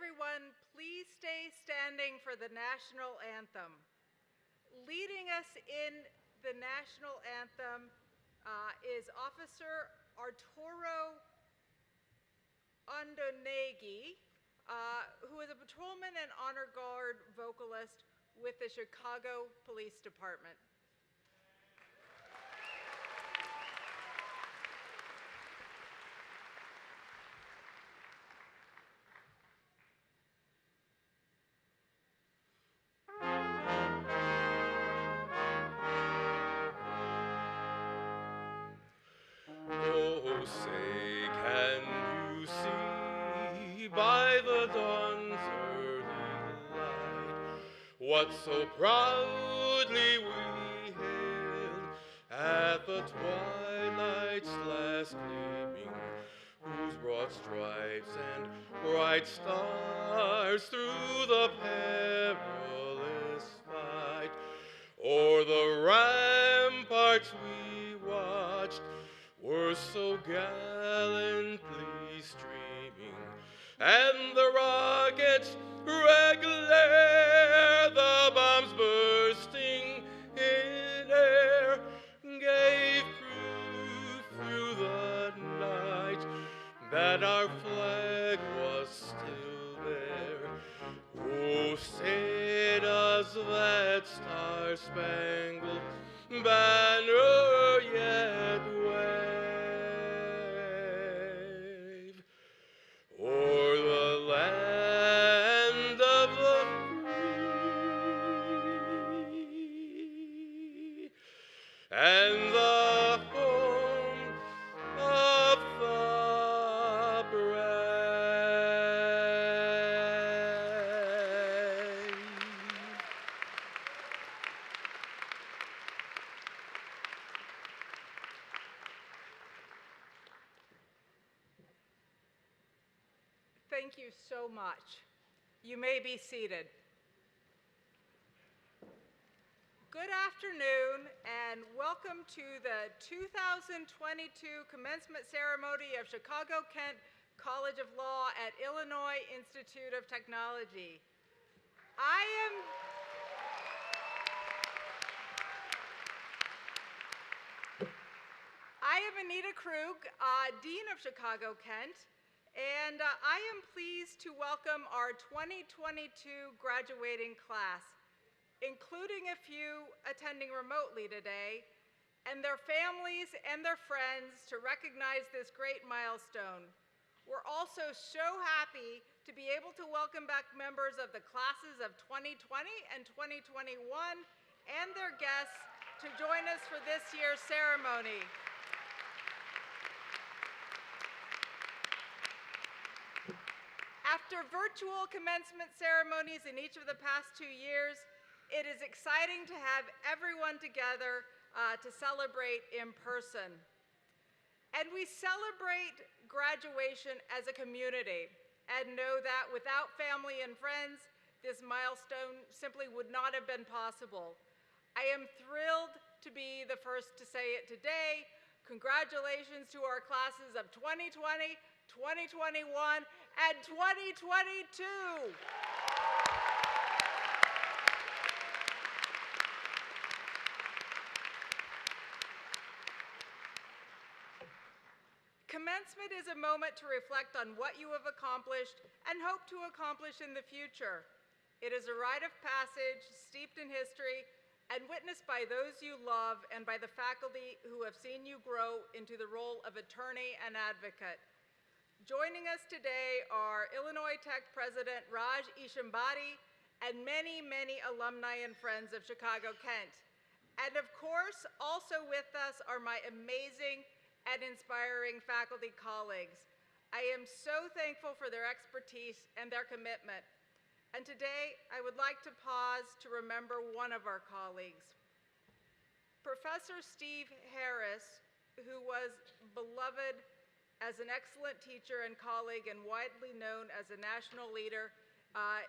everyone please stay standing for the national anthem? Leading us in the national anthem is Officer Arturo Ondonegi, who is a patrolman and honor guard vocalist with the Chicago Police Department. Oh, say, can you see by the dawn's early light what so proudly we hailed at the twilight's last gleaming, whose broad stripes and bright stars through the perilous fight o'er the ramparts we watched were so gallantly streaming, and the rockets' red glare, the bombs bursting in air, gave proof through the night that our flag was still there. Oh, say does that star-spangled banner yet wave o'er the land of the free and the home of the brave? Thank you so much. You may be seated. Good afternoon and welcome to the 2022 commencement ceremony of Chicago-Kent College of Law at Illinois Institute of Technology. I am Anita Krug, Dean of Chicago-Kent, and I am pleased to welcome our 2022 graduating class, including a few attending remotely today, and their families and their friends to recognize this great milestone. We're also so happy to be able to welcome back members of the classes of 2020 and 2021 and their guests to join us for this year's ceremony. After virtual commencement ceremonies in each of the past 2 years, it is exciting to have everyone together to celebrate in person. And we celebrate graduation as a community and know that without family and friends, this milestone simply would not have been possible. I am thrilled to be the first to say it today. Congratulations to our classes of 2020, 2021, and 2022. Commencement is a moment to reflect on what you have accomplished and hope to accomplish in the future. It is a rite of passage steeped in history and witnessed by those you love and by the faculty who have seen you grow into the role of attorney and advocate. Joining us today are Illinois Tech President Raj Ishambati and many, many alumni and friends of Chicago-Kent. And of course, also with us are my amazing and inspiring faculty colleagues. I am so thankful for their expertise and their commitment. And today, I would like to pause to remember one of our colleagues. Professor Steve Harris, who was beloved as an excellent teacher and colleague and widely known as a national leader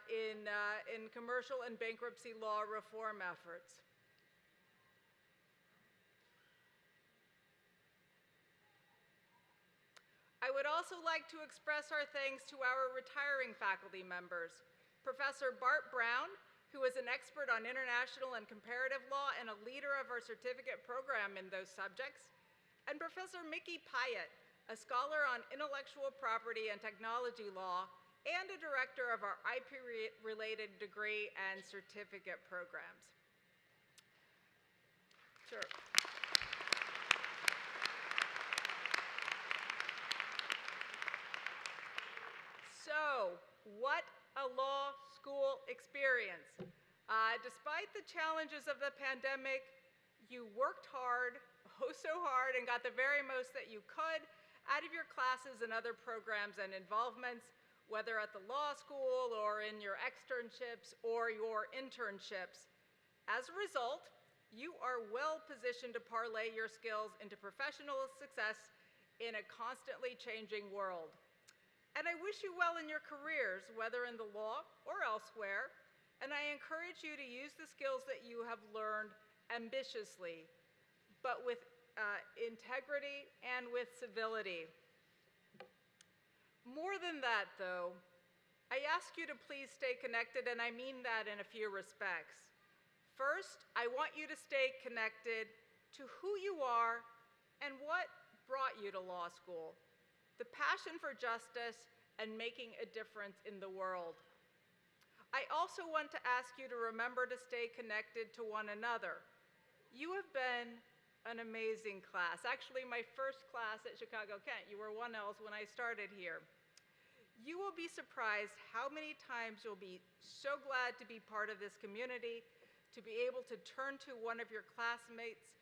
in commercial and bankruptcy law reform efforts. I would would also like to express our thanks to our retiring faculty members, Professor Bart Brown, who is an expert on international and comparative law and a leader of our certificate program in those subjects, and Professor Mickey Pyatt, a scholar on intellectual property and technology law and a director of our IP-related degree and certificate programs. Sure. So, what a law school experience. Despite the challenges of the pandemic, you worked hard, oh so hard, and got the very most that you could out of your classes and other programs and involvements, whether at the law school or in your externships or your internships. As a result, you are well positioned to parlay your skills into professional success in a constantly changing world. And I wish you well in your careers, whether in the law or elsewhere, and I encourage you to use the skills that you have learned ambitiously, but with integrity and with civility. More than that, though, I ask you to please stay connected, and I mean that in a few respects. First, I want you to stay connected to who you are and what brought you to law school. The passion for justice and making a difference in the world. I also want to ask you to remember to stay connected to one another. You have been an amazing class. Actually, my first class at Chicago Kent, you were 1Ls when I started here. You will be surprised how many times you'll be so glad to be part of this community, to be able to turn to one of your classmates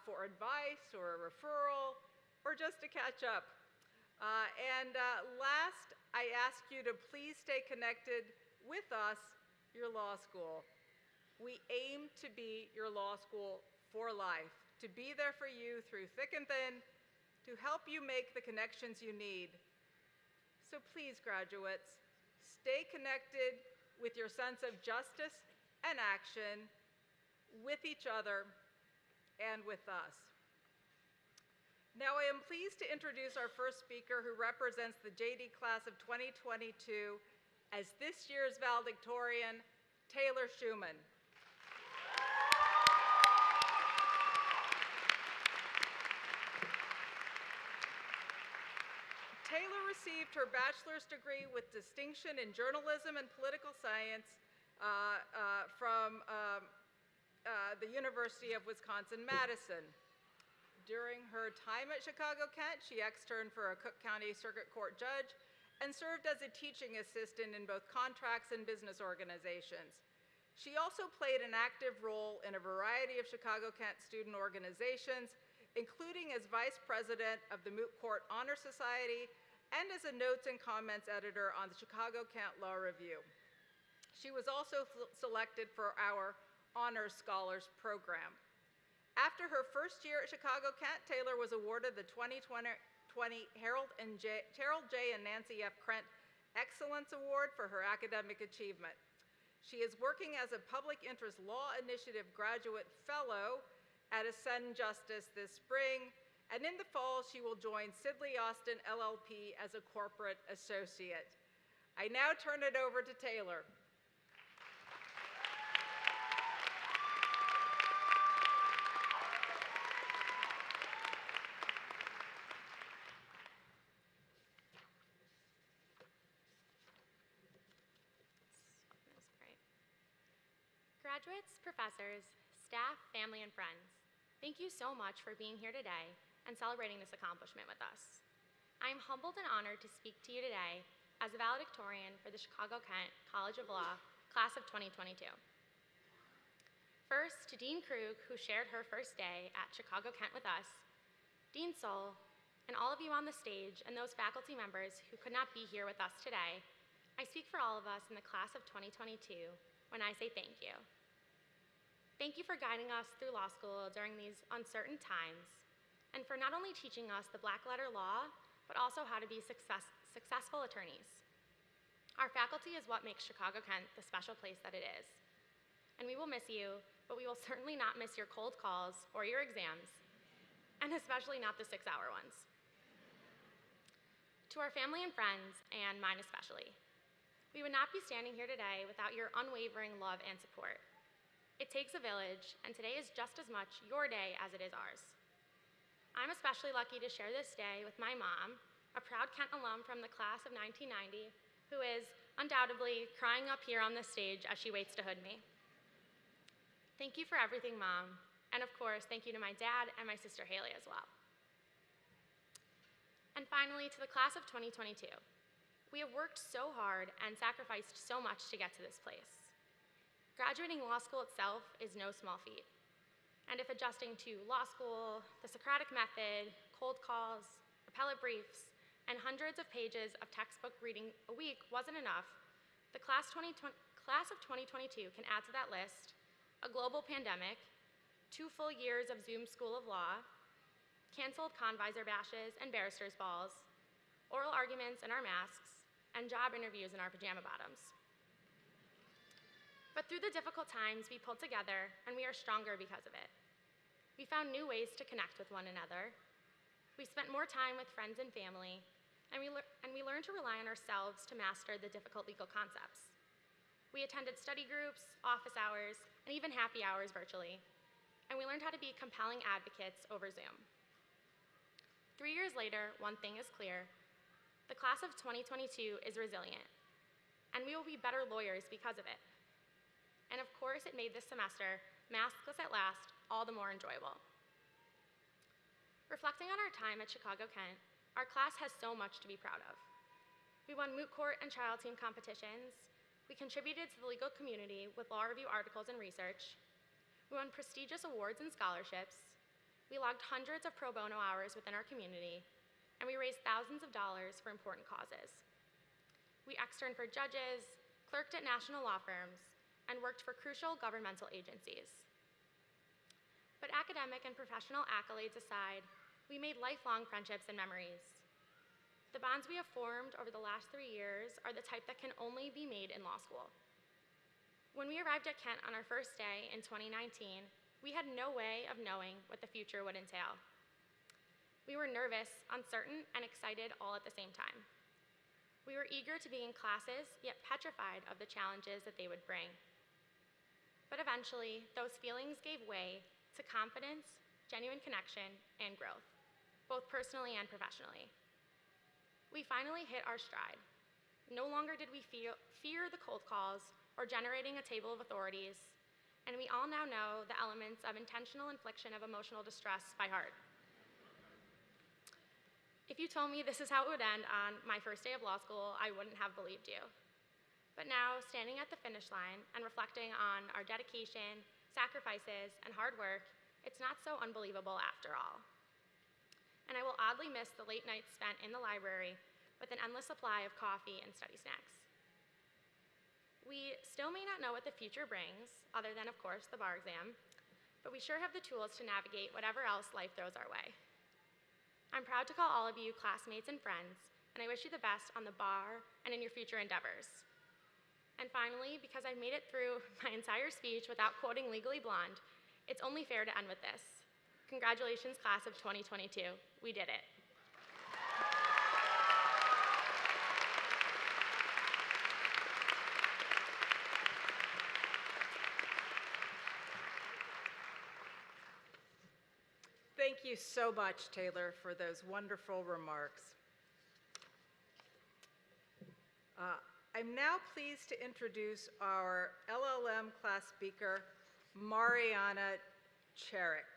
for advice or a referral, or just to catch up. Last, I ask you to please stay connected with us, your law school. We aim to be your law school for life, to be there for you through thick and thin, to help you make the connections you need. So please, graduates, stay connected with your sense of justice and action, with each other, and with us. Now I am pleased to introduce our first speaker who represents the JD class of 2022 as this year's valedictorian, Taylor Schumann. Taylor received her bachelor's degree with distinction in journalism and political science from the University of Wisconsin-Madison. During her time at Chicago Kent, she externed for a Cook County Circuit Court judge and served as a teaching assistant in both contracts and business organizations. She also played an active role in a variety of Chicago Kent student organizations, including as vice president of the Moot Court Honor Society and as a notes and comments editor on the Chicago Kent Law Review. She was also selected for our Honors Scholars Program. After her first year at Chicago Kent, Taylor was awarded the 2020 Harold J. and Nancy F. Krent Excellence Award for her academic achievement. She is working as a Public Interest Law Initiative Graduate Fellow at Ascend Justice this spring, and in the fall she will join Sidley Austin LLP as a corporate associate. I now turn it over to Taylor. Graduates, professors, staff, family, and friends, thank you so much for being here today and celebrating this accomplishment with us. I am humbled and honored to speak to you today as a valedictorian for the Chicago Kent College of Law class of 2022. First, to Dean Krug, who shared her first day at Chicago Kent with us, Dean Soll, and all of you on the stage and those faculty members who could not be here with us today, I speak for all of us in the class of 2022 when I say thank you. Thank you for guiding us through law school during these uncertain times, and for not only teaching us the black letter law, but also how to be successful attorneys. Our faculty is what makes Chicago Kent the special place that it is. And we will miss you, but we will certainly not miss your cold calls or your exams, and especially not the 6-hour ones. To our family and friends, and mine especially, we would not be standing here today without your unwavering love and support. It takes a village, and today is just as much your day as it is ours. I'm especially lucky to share this day with my mom, a proud Kent alum from the class of 1990, who is undoubtedly crying up here on this stage as she waits to hood me. Thank you for everything, Mom, and of course, thank you to my dad and my sister Haley as well. And finally, to the class of 2022. We have worked so hard and sacrificed so much to get to this place. Graduating law school itself is no small feat. And if adjusting to law school, the Socratic method, cold calls, appellate briefs, and hundreds of pages of textbook reading a week wasn't enough, the class of 2022 can add to that list a global pandemic, 2 full years of Zoom School of Law, canceled convisor bashes and barristers' balls, oral arguments in our masks, and job interviews in our pajama bottoms. But through the difficult times, we pulled together, and we are stronger because of it. We found new ways to connect with one another. We spent more time with friends and family, and we learned to rely on ourselves to master the difficult legal concepts. We attended study groups, office hours, and even happy hours virtually, and we learned how to be compelling advocates over Zoom. 3 years later, one thing is clear. The class of 2022 is resilient, and we will be better lawyers because of it. And of course, it made this semester, maskless at last, all the more enjoyable. Reflecting on our time at Chicago Kent, our class has so much to be proud of. We won moot court and trial team competitions. We contributed to the legal community with law review articles and research. We won prestigious awards and scholarships. We logged hundreds of pro bono hours within our community, and we raised thousands of dollars for important causes. We externed for judges, clerked at national law firms, and worked for crucial governmental agencies. But academic and professional accolades aside, we made lifelong friendships and memories. The bonds we have formed over the last 3 years are the type that can only be made in law school. When we arrived at Kent on our first day in 2019, we had no way of knowing what the future would entail. We were nervous, uncertain, and excited all at the same time. We were eager to be in classes, yet petrified of the challenges that they would bring. But eventually, those feelings gave way to confidence, genuine connection, and growth, both personally and professionally. We finally hit our stride. No longer did we fear the cold calls or generating a table of authorities, and we all now know the elements of intentional infliction of emotional distress by heart. If you told me this is how it would end on my first day of law school, I wouldn't have believed you. But now, standing at the finish line and reflecting on our dedication, sacrifices, and hard work, it's not so unbelievable after all. And I will oddly miss the late nights spent in the library with an endless supply of coffee and study snacks. We still may not know what the future brings, other than, of course, the bar exam, but we sure have the tools to navigate whatever else life throws our way. I'm proud to call all of you classmates and friends, and I wish you the best on the bar and in your future endeavors. And finally, because I made it through my entire speech without quoting Legally Blonde, it's only fair to end with this. Congratulations, class of 2022. We did it. Thank you so much, Taylor, for those wonderful remarks. I'm now pleased to introduce our LLM class speaker, Mariana Cherik.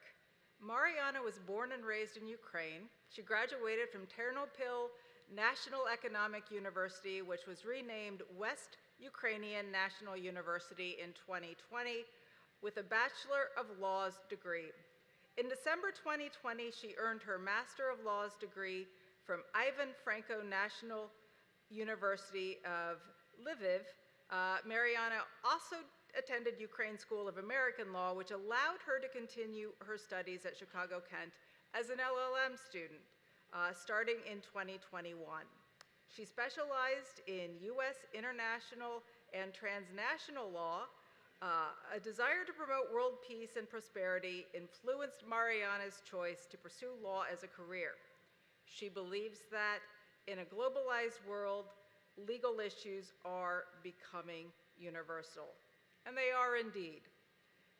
Mariana was born and raised in Ukraine. She graduated from Ternopil National Economic University, which was renamed West Ukrainian National University in 2020, with a Bachelor of Laws degree. In December 2020, she earned her Master of Laws degree from Ivan Franko National University of Lviv. Mariana also attended Ukraine School of American Law, which allowed her to continue her studies at Chicago Kent as an LLM student, starting in 2021. She specialized in U.S. international and transnational law. A desire to promote world peace and prosperity influenced Mariana's choice to pursue law as a career. She believes that In a globalized world, legal issues are becoming universal, and they are indeed.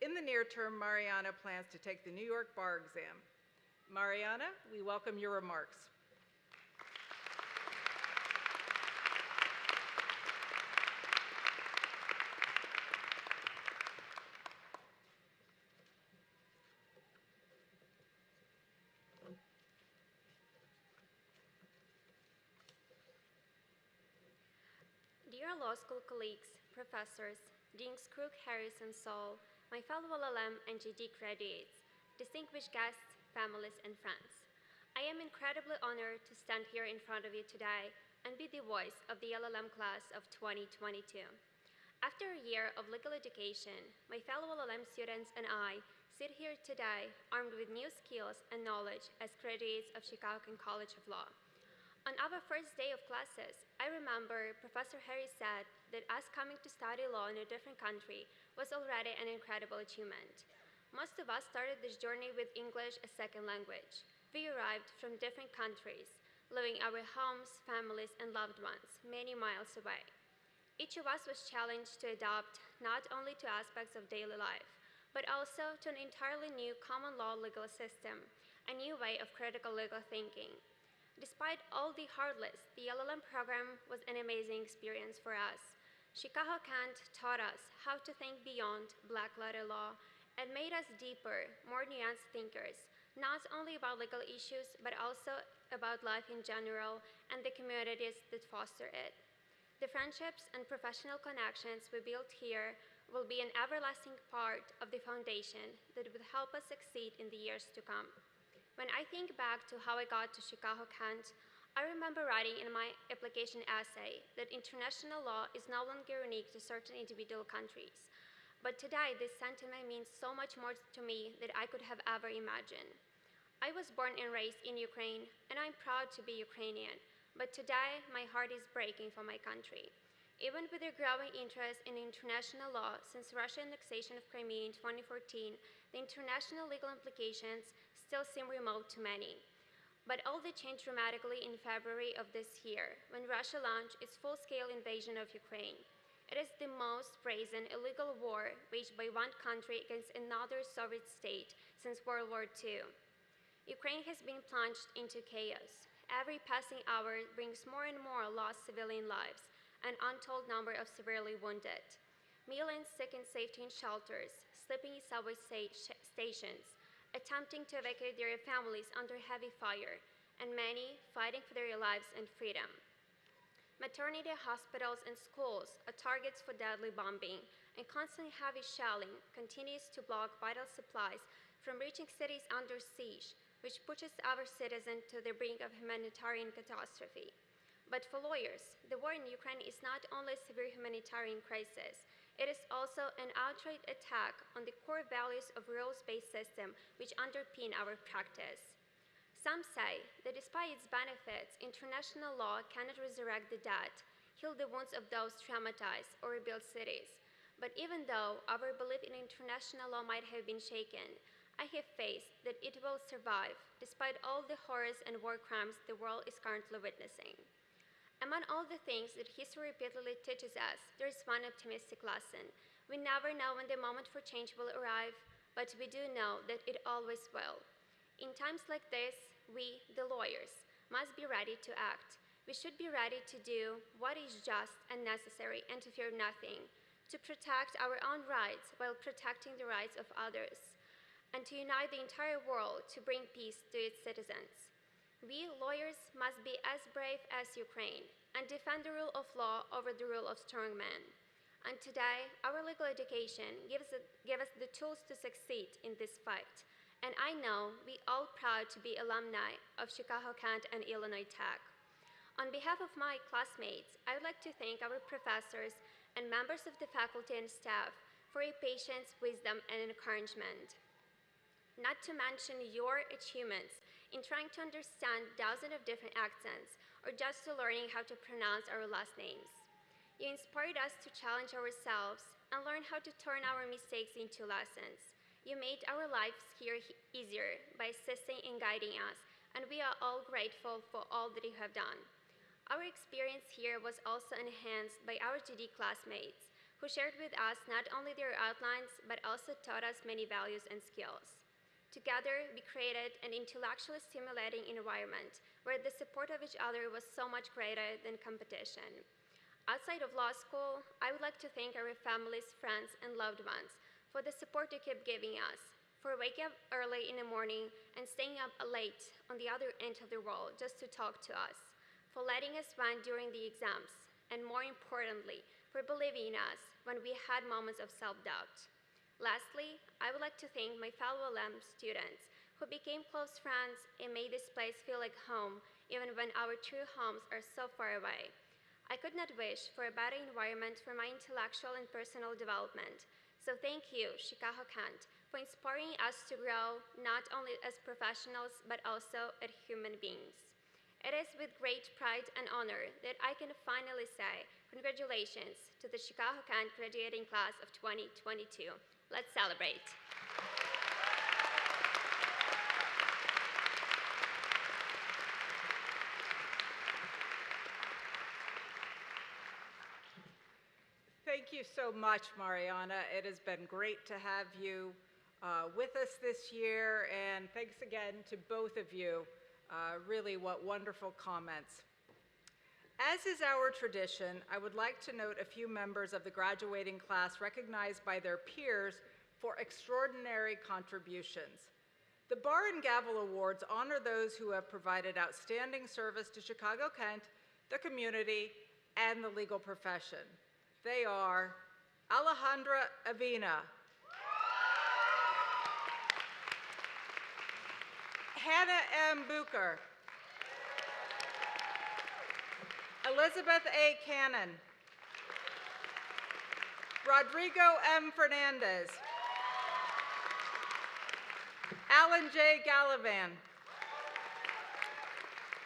In the near term, Mariana plans to take the New York bar exam. Mariana, we welcome your remarks. Dear law school colleagues, professors, Deans Crook, Harris, and Saul, my fellow LLM and GD graduates, distinguished guests, families, and friends. I am incredibly honored to stand here in front of you today and be the voice of the LLM class of 2022. After a year of legal education, my fellow LLM students and I sit here today armed with new skills and knowledge as graduates of Chicago College of Law. On our first day of classes, I remember Professor Harris said that us coming to study law in a different country was already an incredible achievement. Most of us started this journey with English as second language. We arrived from different countries, leaving our homes, families, and loved ones many miles away. Each of us was challenged to adapt not only to aspects of daily life, but also to an entirely new common law legal system, a new way of critical legal thinking. Despite all the hard lists, the LLM program was an amazing experience for us. Chicago Kent taught us how to think beyond black letter law and made us deeper, more nuanced thinkers, not only about legal issues, but also about life in general and the communities that foster it. The friendships and professional connections we built here will be an everlasting part of the foundation that will help us succeed in the years to come. When I think back to how I got to Chicago Kent, I remember writing in my application essay that international law is no longer unique to certain individual countries. But today, this sentiment means so much more to me than I could have ever imagined. I was born and raised in Ukraine, and I'm proud to be Ukrainian, but today my heart is breaking for my country. Even with their growing interest in international law since Russian annexation of Crimea in 2014, the international legal implications still seem remote to many. But all that changed dramatically in February of this year, when Russia launched its full-scale invasion of Ukraine. It is the most brazen illegal war waged by one country against another Soviet state since World War II. Ukraine has been plunged into chaos. Every passing hour brings more and more lost civilian lives, an untold number of severely wounded. Millions seeking safety in shelters, sleeping in subway stations, attempting to evacuate their families under heavy fire, and many fighting for their lives and freedom. Maternity hospitals and schools are targets for deadly bombing, and constant heavy shelling continues to block vital supplies from reaching cities under siege, which pushes our citizens to the brink of humanitarian catastrophe. But for lawyers, the war in Ukraine is not only a severe humanitarian crisis, it is also an outright attack on the core values of rules-based system which underpin our practice. Some say that despite its benefits, international law cannot resurrect the dead, heal the wounds of those traumatized, or rebuild cities. But even though our belief in international law might have been shaken, I have faith that it will survive, despite all the horrors and war crimes the world is currently witnessing. Among all the things that history repeatedly teaches us, there is one optimistic lesson. We never know when the moment for change will arrive, but we do know that it always will. In times like this, we, the lawyers, must be ready to act. We should be ready to do what is just and necessary and to fear nothing, to protect our own rights while protecting the rights of others, and to unite the entire world to bring peace to its citizens. We, lawyers, must be as brave as Ukraine and defend the rule of law over the rule of strong men. And today, our legal education gives us the tools to succeed in this fight. And I know we all proud to be alumni of Chicago Kent and Illinois Tech. On behalf of my classmates, I would like to thank our professors and members of the faculty and staff for your patience, wisdom, and encouragement. Not to mention your achievements in trying to understand dozens of different accents or just to learning how to pronounce our last names. You inspired us to challenge ourselves and learn how to turn our mistakes into lessons. You made our lives here easier by assisting and guiding us, and we are all grateful for all that you have done. Our experience here was also enhanced by our GD classmates, who shared with us not only their outlines, but also taught us many values and skills. Together, we created an intellectually stimulating environment where the support of each other was so much greater than competition. Outside of law school, I would like to thank our families, friends, and loved ones for the support you keep giving us, for waking up early in the morning and staying up late on the other end of the world just to talk to us, for letting us run during the exams, and more importantly, for believing in us when we had moments of self-doubt. Lastly, I would like to thank my fellow LM students who became close friends and made this place feel like home even when our true homes are so far away. I could not wish for a better environment for my intellectual and personal development. So thank you, Chicago Kent, for inspiring us to grow not only as professionals but also as human beings. It is with great pride and honor that I can finally say congratulations to the Chicago Kent graduating class of 2022. Let's celebrate. Thank you so much, Mariana. It has been great to have you with us this year, and thanks again to both of you. Really, what wonderful comments. As is our tradition, I would like to note a few members of the graduating class recognized by their peers for extraordinary contributions. The Bar and Gavel Awards honor those who have provided outstanding service to Chicago Kent, the community, and the legal profession. They are Alejandra Avina, Hannah M. Bucher, Elizabeth A. Cannon, Rodrigo M. Fernandez, Alan J. Gallivan,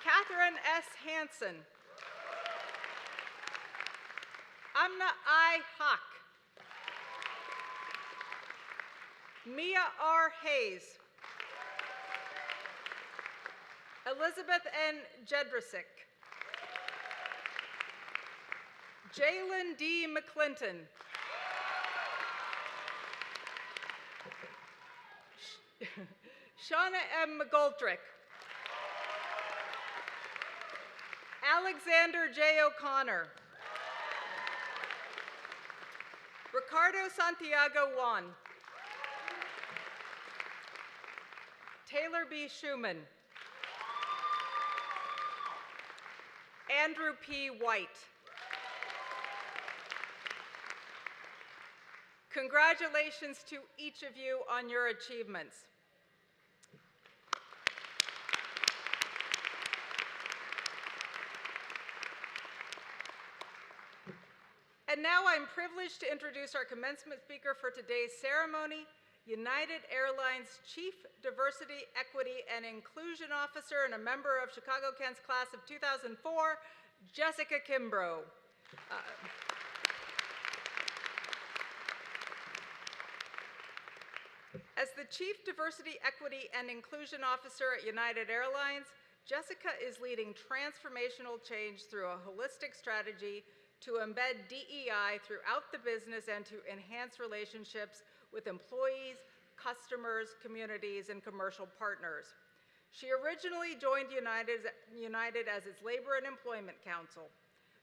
Catherine S. Hansen, Amna I. Haq, Mia R. Hayes, Elizabeth N. Jedricic, Jalen D. McClinton, Shauna M. McGoldrick, Alexander J. O'Connor, Ricardo Santiago Juan, Taylor B. Schumann, Andrew P. White. Congratulations to each of you on your achievements. And now I'm privileged to introduce our commencement speaker for today's ceremony, United Airlines Chief Diversity, Equity, and Inclusion Officer and a member of Chicago Kent's class of 2004, Jessica Kimbrough. As the Chief Diversity, Equity, and Inclusion Officer at United Airlines, Jessica is leading transformational change through a holistic strategy to embed DEI throughout the business and to enhance relationships with employees, customers, communities, and commercial partners. She originally joined United as its Labor and Employment Council.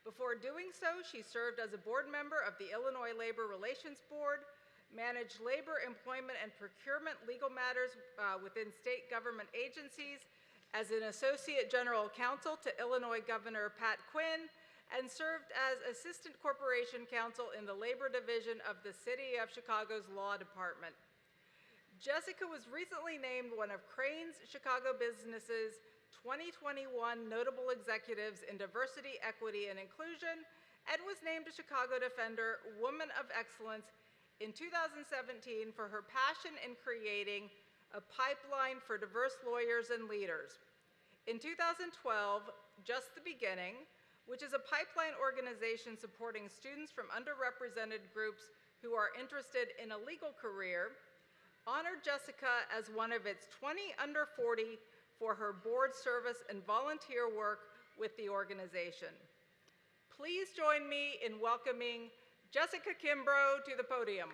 Before doing so, she served as a board member of the Illinois Labor Relations Board, managed labor, employment, and procurement legal matters within state government agencies, as an associate general counsel to Illinois Governor Pat Quinn, and served as assistant corporation counsel in the labor division of the City of Chicago's Law Department. Jessica was recently named one of Crain's Chicago Business's 2021 Notable Executives in Diversity, Equity, and Inclusion, and was named a Chicago Defender Woman of Excellence in 2017 for her passion in creating a pipeline for diverse lawyers and leaders. In 2012, Just the Beginning, which is a pipeline organization supporting students from underrepresented groups who are interested in a legal career, honored Jessica as one of its 20 under 40 for her board service and volunteer work with the organization. Please join me in welcoming Jessica Kimbrough to the podium.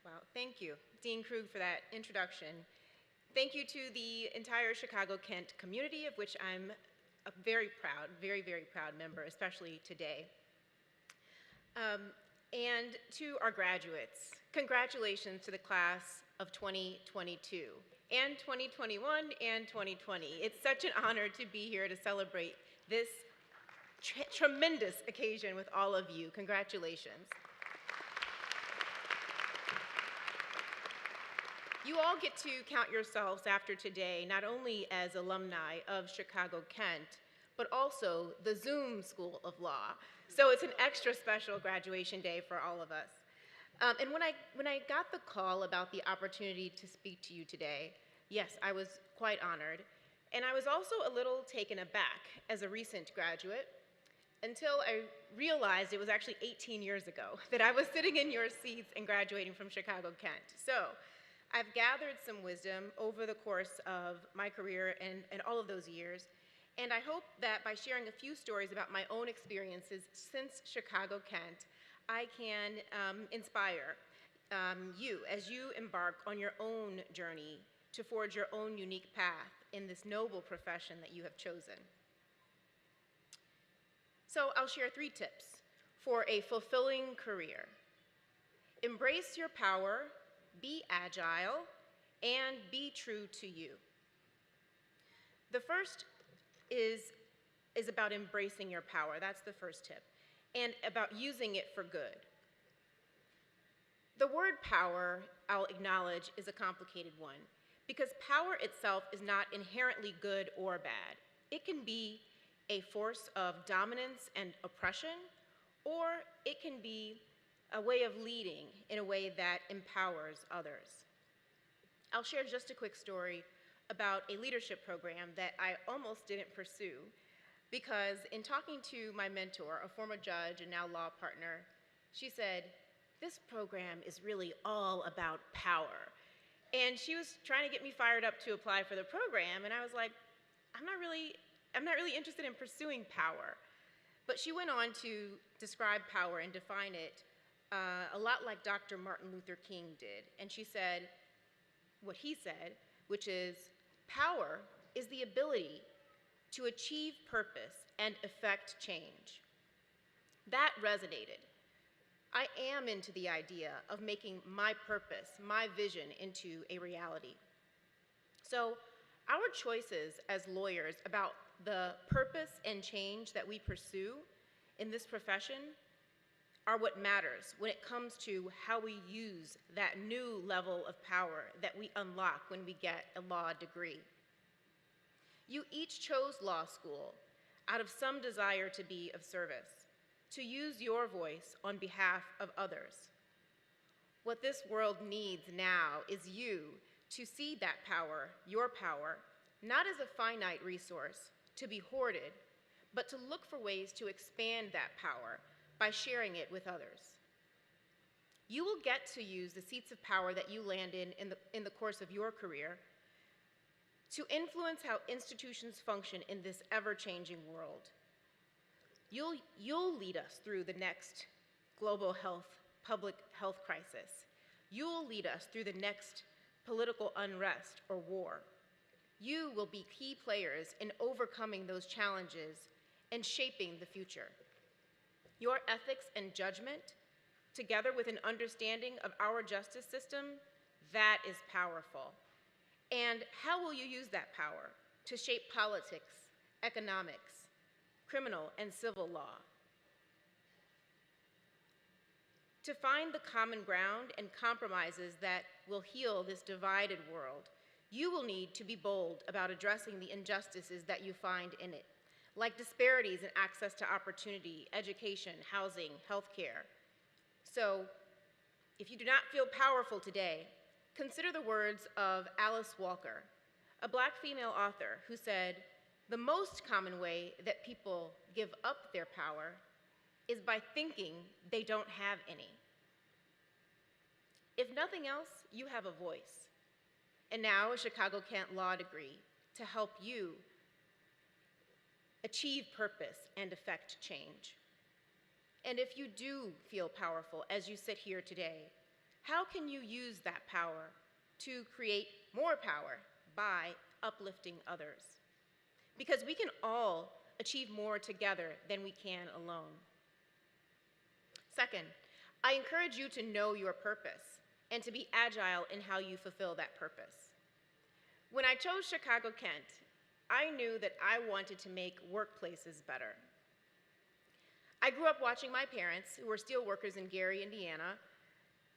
Wow, thank you, Dean Krug, for that introduction. Thank you to the entire Chicago-Kent community, of which I'm a very proud, very, very proud member, especially today. And to our graduates, congratulations to the class of 2022 and 2021 and 2020. It's such an honor to be here to celebrate this tremendous occasion with all of you. Congratulations. You all get to count yourselves after today, not only as alumni of Chicago-Kent, but also the Zoom School of Law. So it's an extra special graduation day for all of us. And when I got the call about the opportunity to speak to you today, yes, I was quite honored. And I was also a little taken aback as a recent graduate until I realized it was actually 18 years ago that I was sitting in your seats and graduating from Chicago-Kent. So I've gathered some wisdom over the course of my career and all of those years, and I hope that by sharing a few stories about my own experiences since Chicago-Kent, I can inspire you as you embark on your own journey to forge your own unique path in this noble profession that you have chosen. So I'll share 3 tips for a fulfilling career. Embrace your power, be agile, and be true to you. The first is about embracing your power. That's the first tip, and about using it for good. The word power, I'll acknowledge, is a complicated one, because power itself is not inherently good or bad. It can be a force of dominance and oppression, or it can be a way of leading in a way that empowers others. I'll share just a quick story about a leadership program that I almost didn't pursue, because in talking to my mentor, a former judge and now law partner, she said, "This program is really all about power." And she was trying to get me fired up to apply for the program, and I was like, I'm not really interested in pursuing power. But she went on to describe power and define it a lot like Dr. Martin Luther King did. And she said what he said, which is, power is the ability to achieve purpose and effect change. That resonated. I am into the idea of making my purpose, my vision, into a reality. So our choices as lawyers about the purpose and change that we pursue in this profession are what matters when it comes to how we use that new level of power that we unlock when we get a law degree. You each chose law school out of some desire to be of service, to use your voice on behalf of others. What this world needs now is you to see that power, your power, not as a finite resource to be hoarded, but to look for ways to expand that power by sharing it with others. You will get to use the seats of power that you land in the course of your career to influence how institutions function in this ever-changing world. You'll lead us through the next global public health crisis. You'll lead us through the next political unrest or war. You will be key players in overcoming those challenges and shaping the future. Your ethics and judgment, together with an understanding of our justice system, that is powerful. And how will you use that power to shape politics, economics, criminal and civil law? To find the common ground and compromises that will heal this divided world, you will need to be bold about addressing the injustices that you find in it, like disparities in access to opportunity, education, housing, healthcare. So, if you do not feel powerful today, consider the words of Alice Walker, a Black female author who said, "The most common way that people give up their power is by thinking they don't have any. If nothing else, you have a voice. And now a Chicago Kent law degree to help you achieve purpose and affect change. And if you do feel powerful as you sit here today, how can you use that power to create more power by uplifting others? Because we can all achieve more together than we can alone. Second, I encourage you to know your purpose and to be agile in how you fulfill that purpose. When I chose Chicago Kent, I knew that I wanted to make workplaces better. I grew up watching my parents, who were steel workers in Gary, Indiana,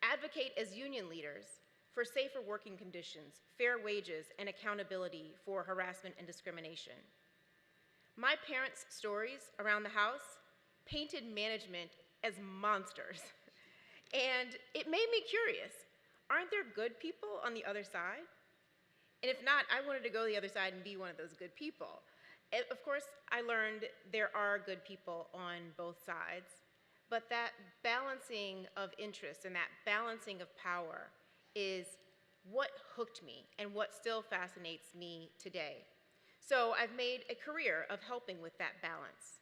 advocate as union leaders for safer working conditions, fair wages, and accountability for harassment and discrimination. My parents' stories around the house painted management as monsters. And it made me curious. Aren't there good people on the other side? And if not, I wanted to go the other side and be one of those good people. And of course, I learned there are good people on both sides, but that balancing of interests and that balancing of power is what hooked me and what still fascinates me today. So I've made a career of helping with that balance.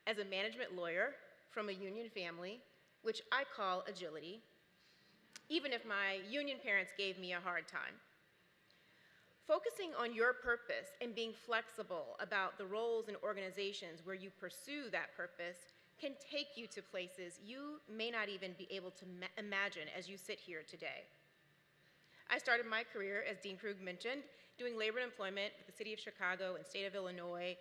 As a management lawyer from a union family, which I call agility, even if my union parents gave me a hard time. Focusing on your purpose and being flexible about the roles and organizations where you pursue that purpose can take you to places you may not even be able to imagine as you sit here today. I started my career, as Dean Krug mentioned, doing labor and employment with the City of Chicago and State of Illinois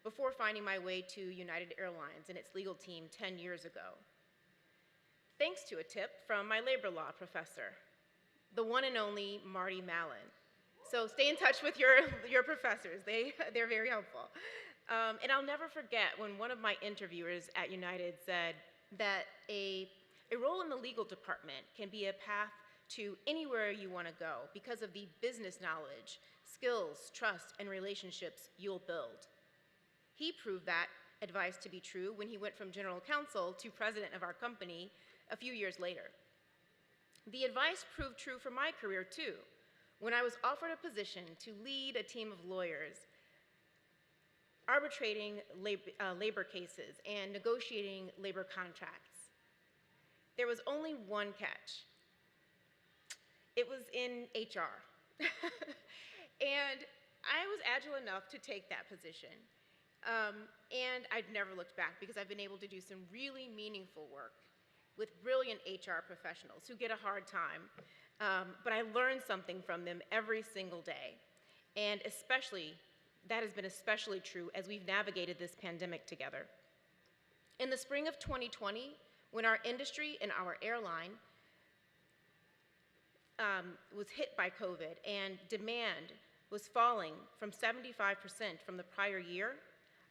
before finding my way to United Airlines and its legal team 10 years ago. Thanks to a tip from my labor law professor, the one and only Marty Mallon. So stay in touch with your professors. They're very helpful. And I'll never forget when one of my interviewers at United said that a role in the legal department can be a path to anywhere you want to go because of the business knowledge, skills, trust, and relationships you'll build. He proved that advice to be true when he went from general counsel to president of our company a few years later. The advice proved true for my career too, when I was offered a position to lead a team of lawyers arbitrating labor cases and negotiating labor contracts. There was only one catch. It was in HR. And I was agile enough to take that position. And I've never looked back because I've been able to do some really meaningful work with brilliant HR professionals who get a hard time, but I learned something from them every single day. And that has been especially true as we've navigated this pandemic together. In the spring of 2020, when our industry and our airline was hit by COVID and demand was falling from 75% from the prior year,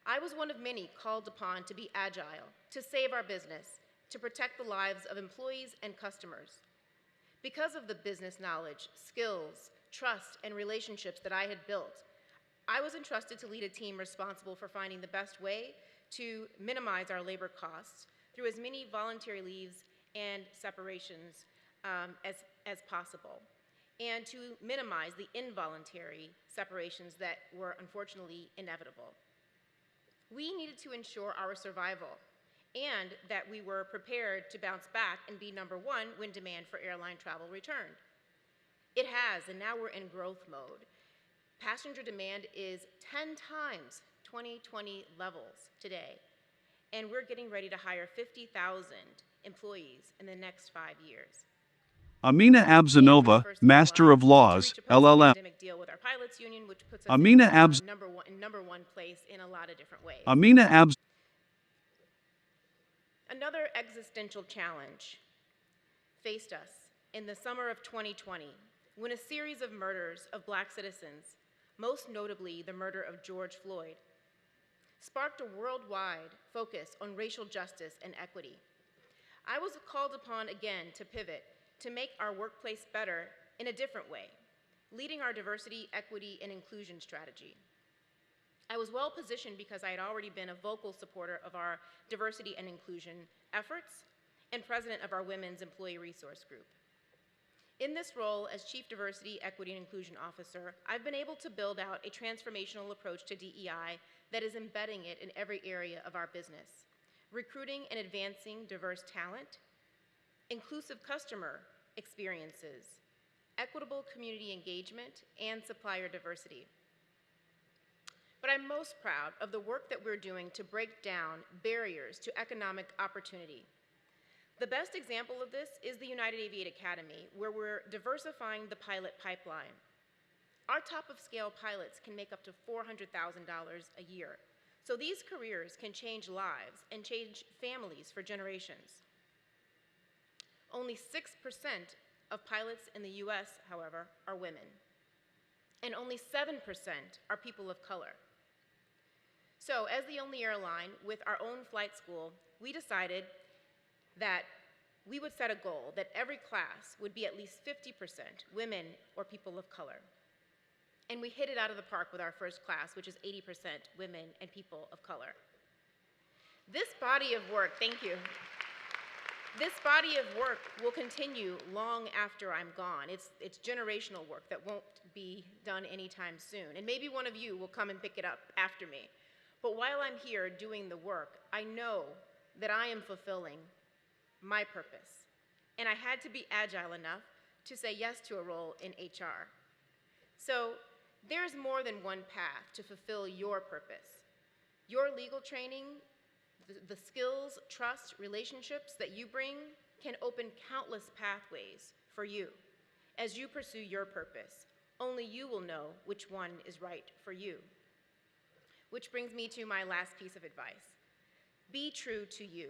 I was one of many called upon to be agile, to save our business, to protect the lives of employees and customers. Because of the business knowledge, skills, trust, and relationships that I had built, I was entrusted to lead a team responsible for finding the best way to minimize our labor costs through as many voluntary leaves and separations as possible, and to minimize the involuntary separations that were unfortunately inevitable. We needed to ensure our survival and that we were prepared to bounce back and be number one when demand for airline travel returned. It has, and now we're in growth mode. Passenger demand is 10 times 2020 levels today, and we're getting ready to hire 50,000 employees in the next 5 years. Amina Abzanova, Master of Laws, LLM. Deal with our pilots union, which puts us Amina in number one place in a lot of different ways. Another existential challenge faced us in the summer of 2020 when a series of murders of Black citizens, most notably the murder of George Floyd, sparked a worldwide focus on racial justice and equity. I was called upon again to pivot to make our workplace better in a different way, leading our diversity, equity, and inclusion strategy. I was well positioned because I had already been a vocal supporter of our diversity and inclusion efforts and president of our Women's Employee Resource Group. In this role as Chief Diversity, Equity, and Inclusion Officer, I've been able to build out a transformational approach to DEI that is embedding it in every area of our business, recruiting and advancing diverse talent, inclusive customer experiences, equitable community engagement, and supplier diversity. But I'm most proud of the work that we're doing to break down barriers to economic opportunity. The best example of this is the United Aviate Academy, where we're diversifying the pilot pipeline. Our top-of-scale pilots can make up to $400,000 a year, so these careers can change lives and change families for generations. Only 6% of pilots in the US, however, are women, and only 7% are people of color. So, as the only airline with our own flight school, we decided that we would set a goal that every class would be at least 50% women or people of color. And we hit it out of the park with our first class, which is 80% women and people of color. This body of work, thank you. This body of work will continue long after I'm gone. It's generational work that won't be done anytime soon. And maybe one of you will come and pick it up after me. But while I'm here doing the work, I know that I am fulfilling my purpose. And I had to be agile enough to say yes to a role in HR. So there's more than one path to fulfill your purpose. Your legal training, the skills, trust, relationships that you bring can open countless pathways for you as you pursue your purpose. Only you will know which one is right for you. Which brings me to my last piece of advice. Be true to you.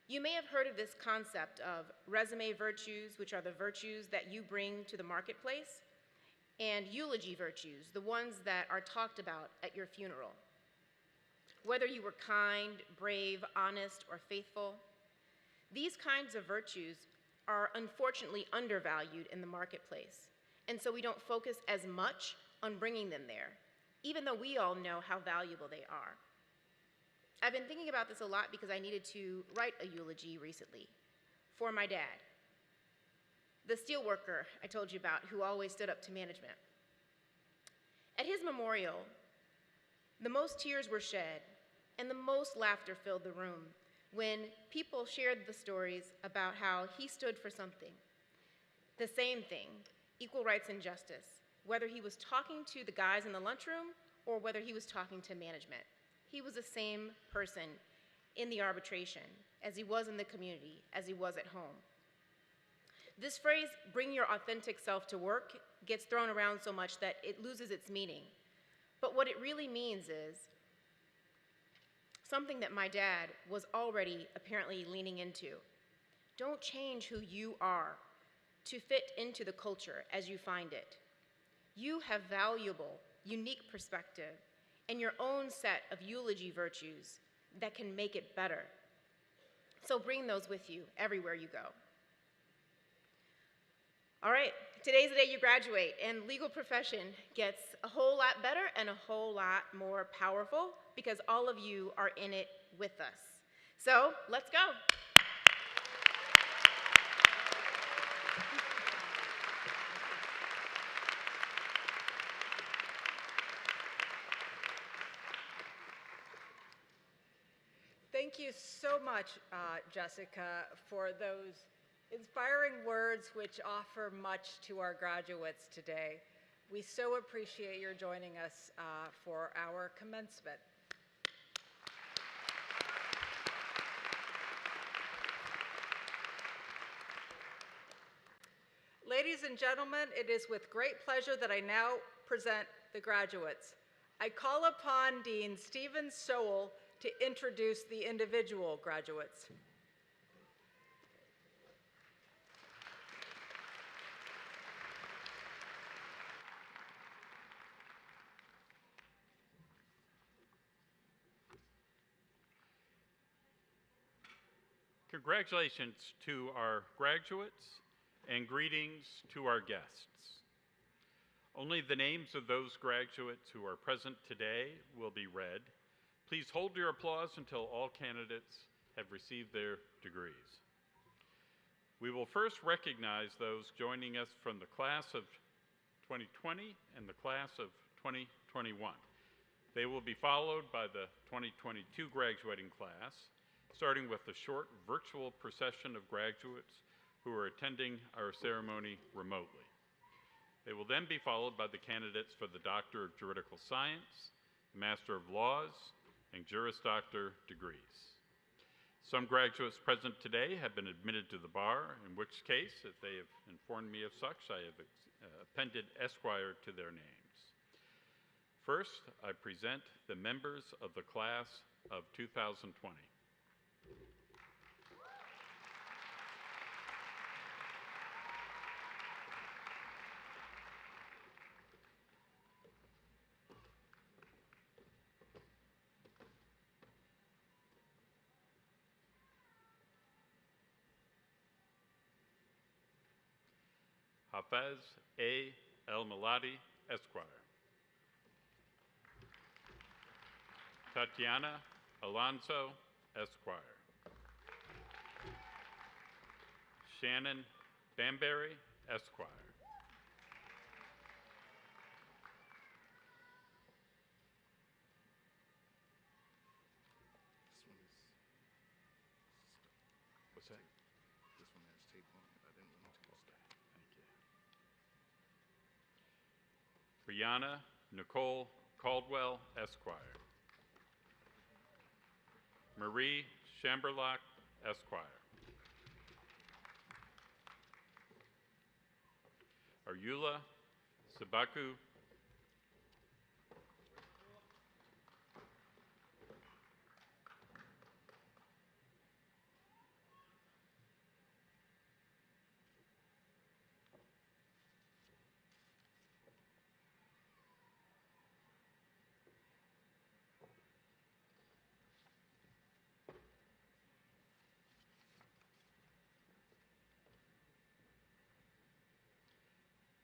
You may have heard of this concept of resume virtues, which are the virtues that you bring to the marketplace, and eulogy virtues, the ones that are talked about at your funeral. Whether you were kind, brave, honest, or faithful, these kinds of virtues are unfortunately undervalued in the marketplace, and so we don't focus as much on bringing them there, even though we all know how valuable they are. I've been thinking about this a lot because I needed to write a eulogy recently for my dad, the steelworker I told you about who always stood up to management. At his memorial, the most tears were shed and the most laughter filled the room when people shared the stories about how he stood for something, the same thing, equal rights and justice, whether he was talking to the guys in the lunchroom or whether he was talking to management. He was the same person in the arbitration as he was in the community, as he was at home. This phrase, bring your authentic self to work, gets thrown around so much that it loses its meaning. But what it really means is something that my dad was already apparently leaning into. Don't change who you are to fit into the culture as you find it. You have valuable, unique perspective and your own set of eulogy virtues that can make it better. So bring those with you everywhere you go. All right, today's the day you graduate, and legal profession gets a whole lot better and a whole lot more powerful because all of you are in it with us. So let's go. Thank you so much, Jessica, for those inspiring words which offer much to our graduates today. We so appreciate your joining us for our commencement. Ladies and gentlemen, it is with great pleasure that I now present the graduates. I call upon Dean Stephen Sowell to introduce the individual graduates. Congratulations to our graduates and greetings to our guests. Only the names of those graduates who are present today will be read. Please hold your applause until all candidates have received their degrees. We will first recognize those joining us from the class of 2020 and the class of 2021. They will be followed by the 2022 graduating class, starting with a short virtual procession of graduates who are attending our ceremony remotely. They will then be followed by the candidates for the Doctor of Juridical Science, Master of Laws, and Juris Doctor degrees. Some graduates present today have been admitted to the bar, in which case, if they have informed me of such, I have appended Esquire to their names. First, I present the members of the class of 2020. Hafez A. El Maladi, Esquire. Tatiana Alonso, Esquire. Shannon Bamberry, Esquire. What's that? This one has tape on it. I didn't want to. Thank you. Brianna Nicole Caldwell, Esquire. Marie Chamberlack, Esquire. Arula Sabaku.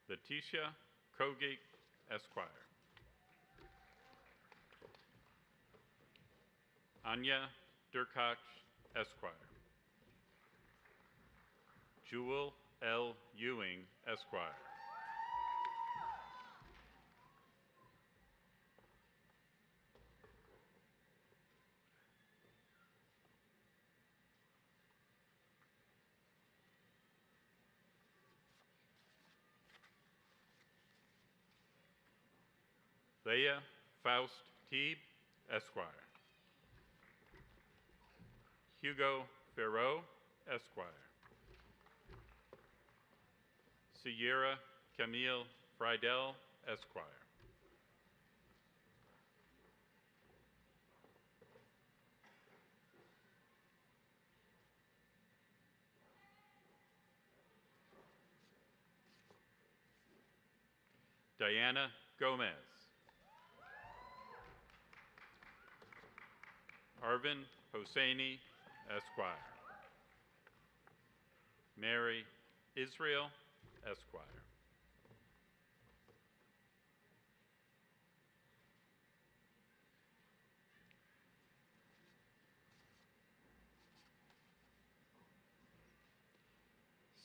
Letitia Kogi, Esquire. Anya Durkach, Esquire. Jewel L. Ewing, Esquire. Leah Faust Teeb, Esquire. Hugo Farrow, Esquire. Sierra Camille Friedel, Esquire. Diana Gomez. Arvin Hosseini, Esquire. Mary Israel, Esquire.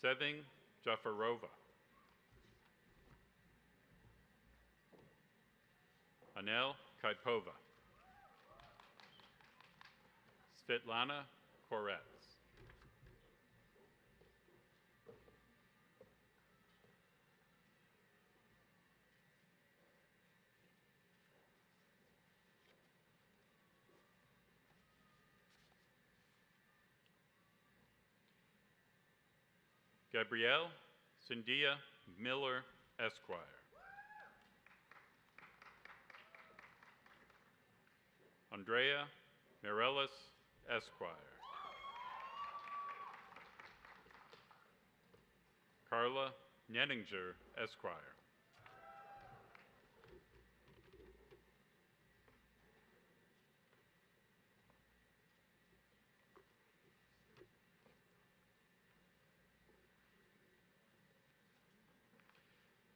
Seving Jafarova. Anel Kaipova. Svetlana Koretz. Gabrielle Cindia Miller, Esquire. Andrea Mireles, Esquire. Carla Nenninger, Esquire.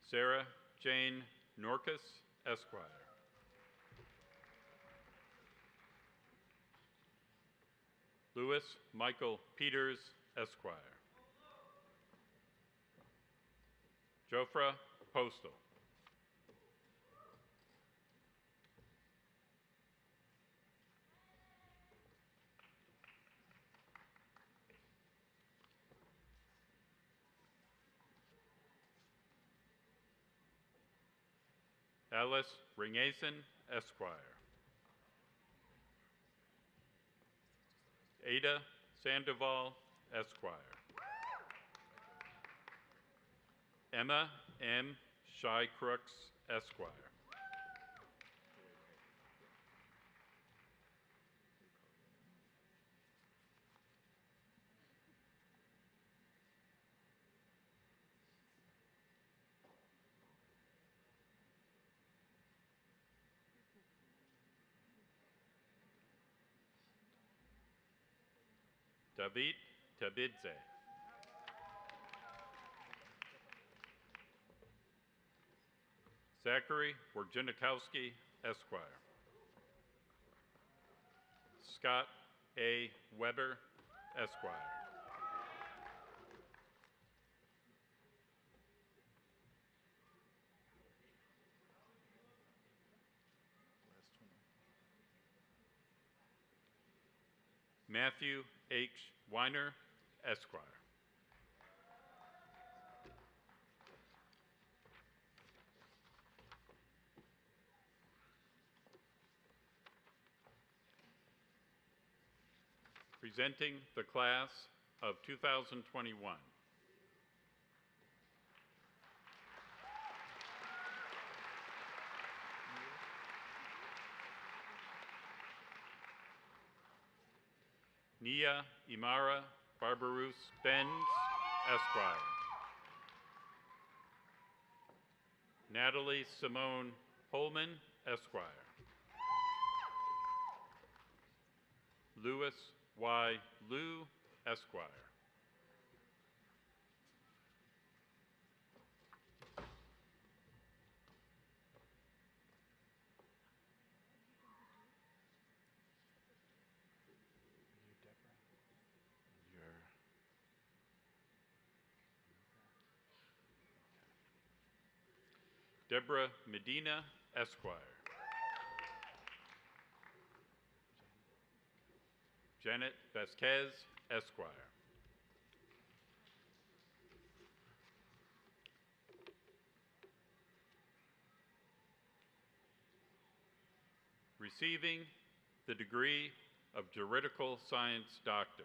Sarah Jane Norcus, Esquire. Louis Michael Peters, Esquire. Jofra Postal. Alice Ringason, Esquire. Ada Sandoval, Esquire. Emma M. Shy Crooks, Esquire. David Tabidze. Zachary Wojciechowski, Esquire. Scott A. Weber, Esquire. Matthew H. Weiner, Esquire. Presenting the class of 2021. Nia Imara Barbarous Benz, Esquire. Natalie Simone Holman, Esquire. Louis Y. Liu, Esquire. Deborah Medina, Esquire. Janet Vasquez, Esquire. Receiving the degree of Juridical Science Doctor.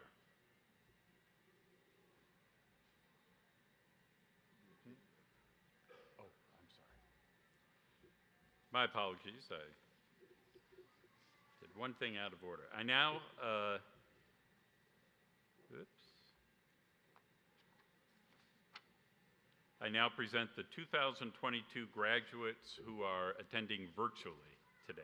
Oh, I'm sorry. My apologies. I did one thing out of order. I now, I now present the 2022 graduates who are attending virtually today.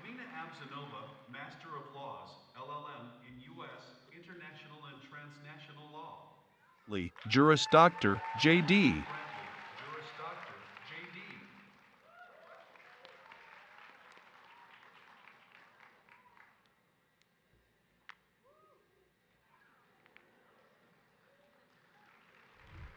Amina Abzanova, Master of Laws, LLM in U.S. International and Transnational Law. Juris Doctor, J.D. Juris Doctor, J.D.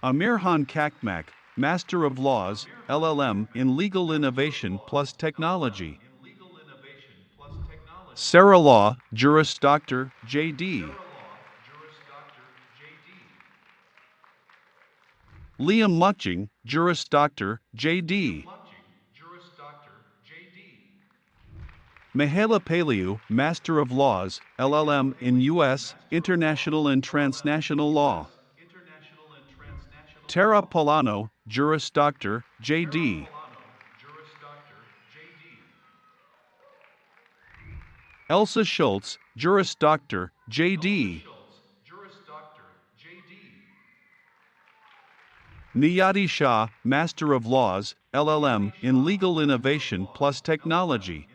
Amirhan Kakmak, Master of Laws, LLM in Legal Innovation plus Technology. In Legal Innovation plus Technology. Sarah Law, Juris Doctor, J.D. Liam Muching, Juris Doctor, J.D. Mihaela Paliu, Master of Laws, LLM in U.S., International and Transnational Law. Tara Polano, Juris Doctor, J.D. Elsa Schultz, Juris Doctor, J.D. Niyati Shah, Master of Laws, LLM in Legal Innovation plus Technology.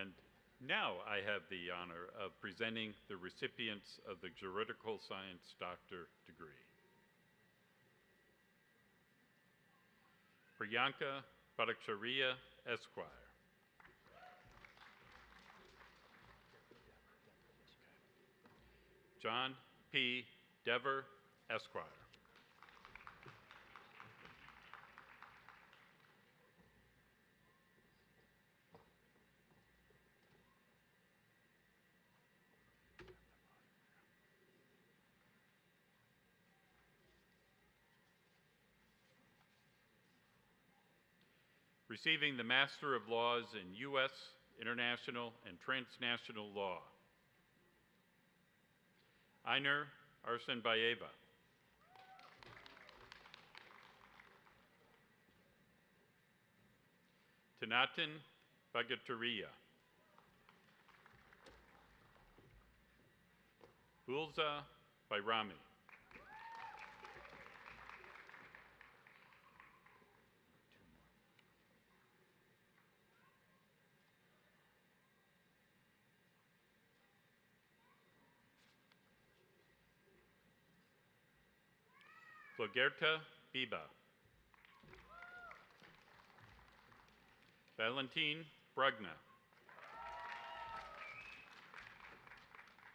And now I have the honor of presenting the recipients of the Juridical Science Doctor degree. Priyanka Bhattacharya, Esquire. John P. Dever, Esquire. Receiving the Master of Laws in U.S., International, and Transnational Law. Einar Arsenbayeva. Tanatin Bhattacharya. Ulza Bairami. Flogerta Biba. Valentin Brugna.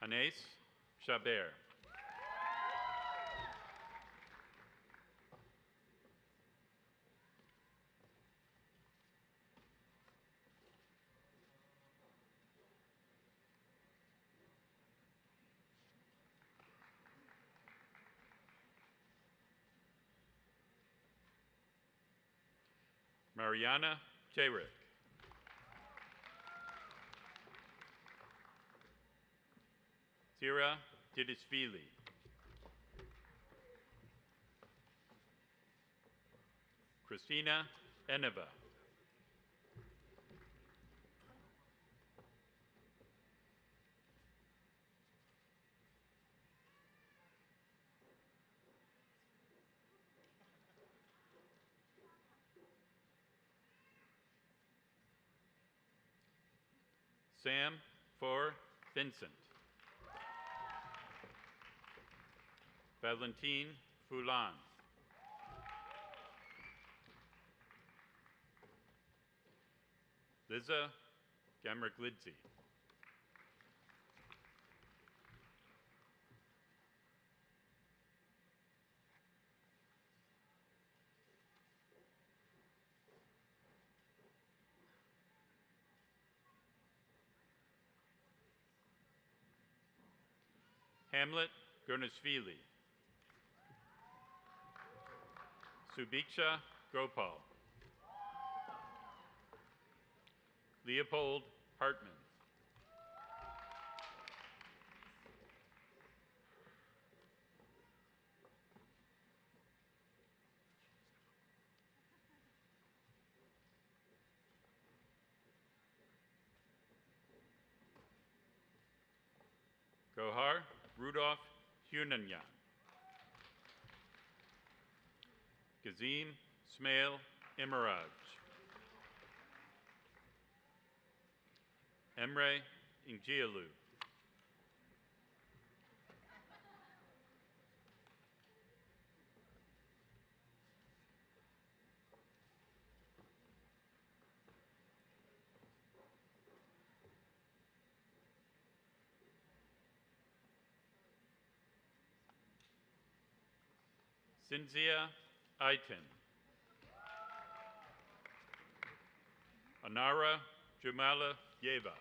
Anais Chabert. Mariana Jerick. Thira Didisvili. Christina Eneva. Sam For Vincent. Valentin Fulan. Liza Gamriglidze. Hamlet Gurnashvili. Subiksha Gopal. Leopold Hartman. Gohar Rudolph Hunanyan. Gazim Smail Imiraj. Emre Ingialu. Cynthia Aitin. Anara Jumala Yeva.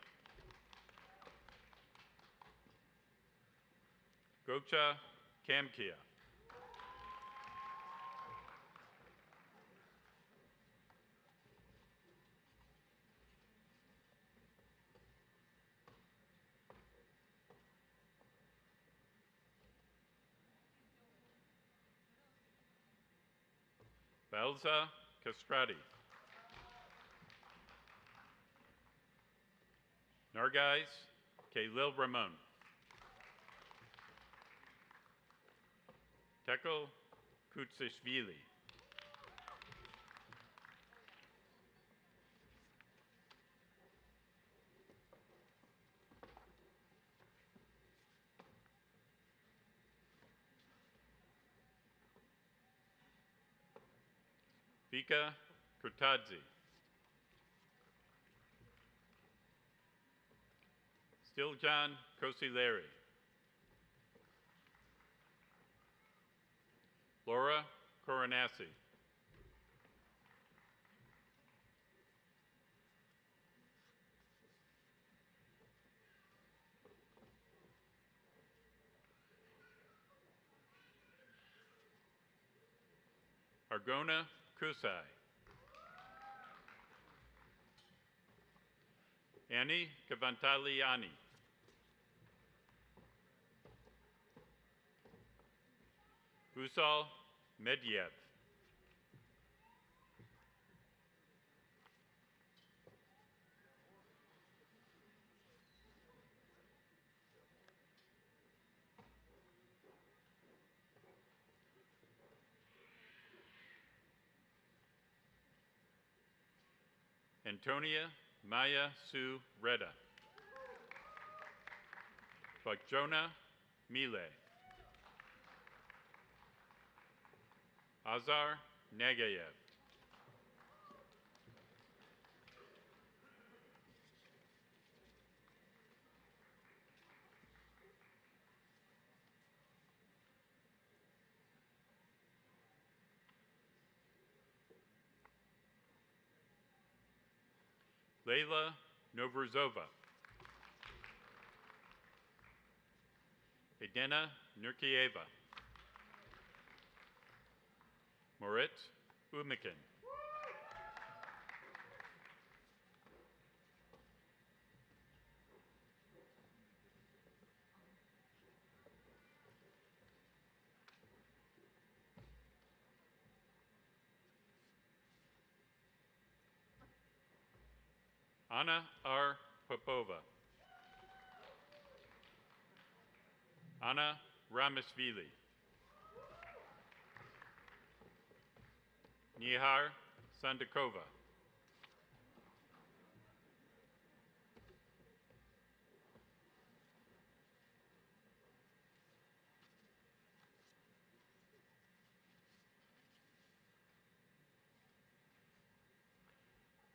Gocha Kamkia. Balza Castrati. Nargais Khalil Ramon. Tekel Kutsishvili. Vika Kurtadze. Stiljan Kosileri. Laura Coronassi. Argona Kusai. Annie Kavantaliani. Usal Medyev. Antonia Maya Sue Reda. Bakjona Mile. Azar Nagayev. Leila Novruzova. Edena Nurkieva. Moritz Umikin. Anna R. Popova. Anna Ramishvili. Nihar Sandakova.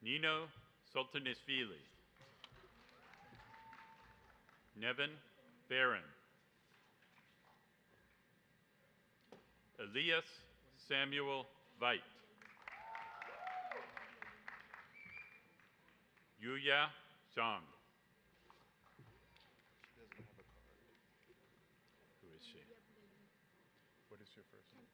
Nino Sultanisvili. Nevin Barron. Elias Samuel Veit. Yuya Zhang. She doesn't have a card. Who is she? What is your first name?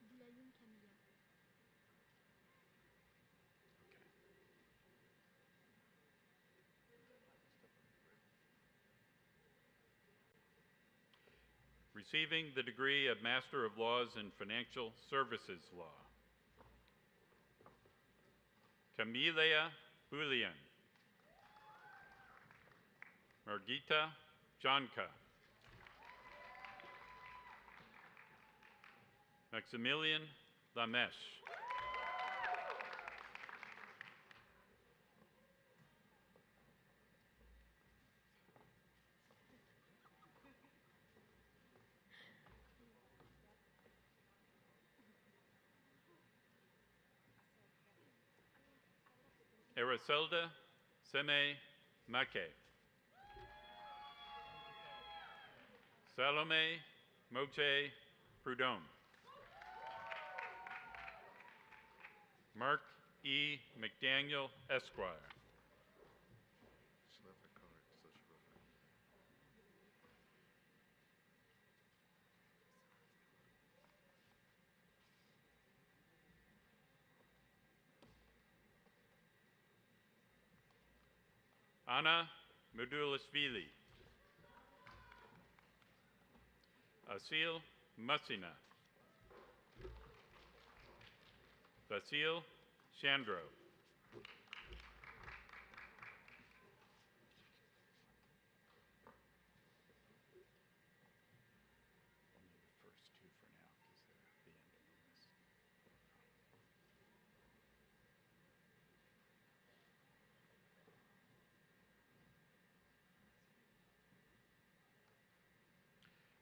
Receiving the degree of Master of Laws in Financial Services Law. Camilea Bulian. Margita Janka. Maximilian Lamesh. Aracelda Seme Make. Salome Moche Prudhomme. Mark E. McDaniel, Esquire. She left her card, so she wrote it. Anna Medulashvili. Asil Masina. Vasil Chandro.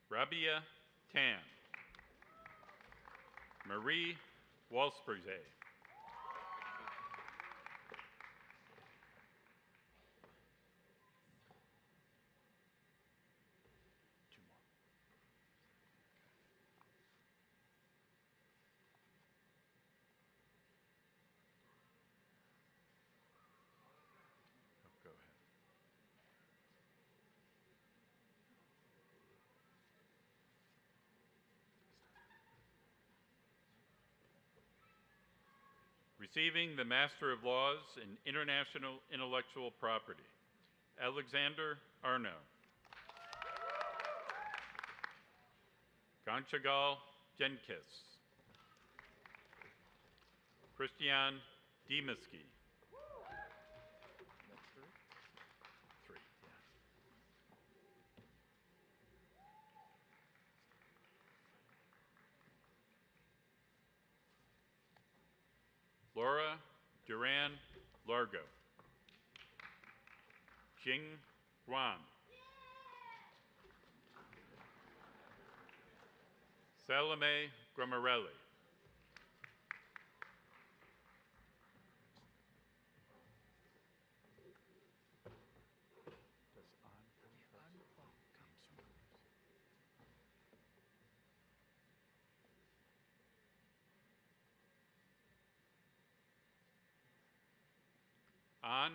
Rabia Tan. Marie Walsperze. Go ahead. Receiving the Master of Laws in International Intellectual Property, Alexander Arno. Ganchagal Jenkis. Christian Demiski. That's three? Three, yeah. Laura Duran Largo. Jing Guan. Salome Gramarelli. An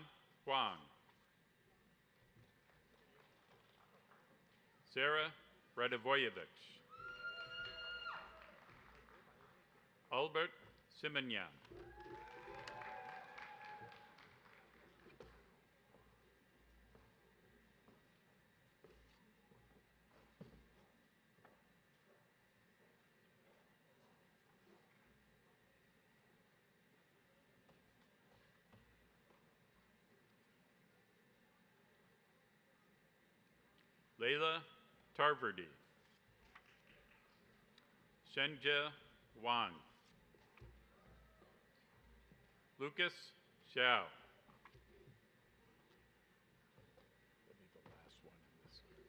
Huang. Sarah Radivoyevich. Albert Simonyan. Leila Tarverdi. Shenjia Wang. Lucas Xiao. That'll be the last one in this group.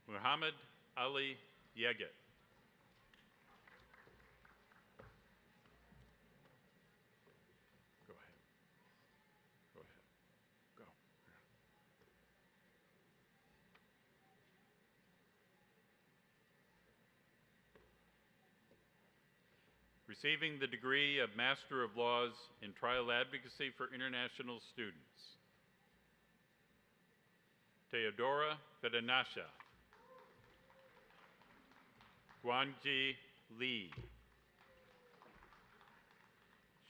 Muhammad Ali Yeget. Go ahead. Go ahead. Go. Receiving the degree of Master of Laws in Trial Advocacy for International Students, Theodora Fedanasha. Guanji Li.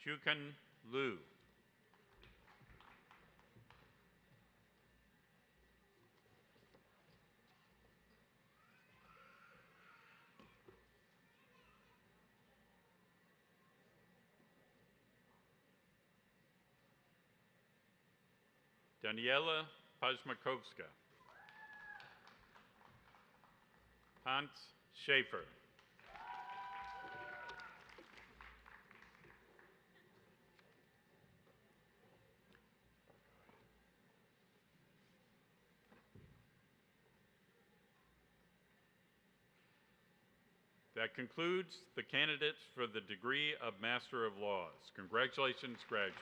Shukan Lu. Daniela Pajmakovska. Hans Schaefer. That concludes the candidates for the degree of Master of Laws. Congratulations, graduates.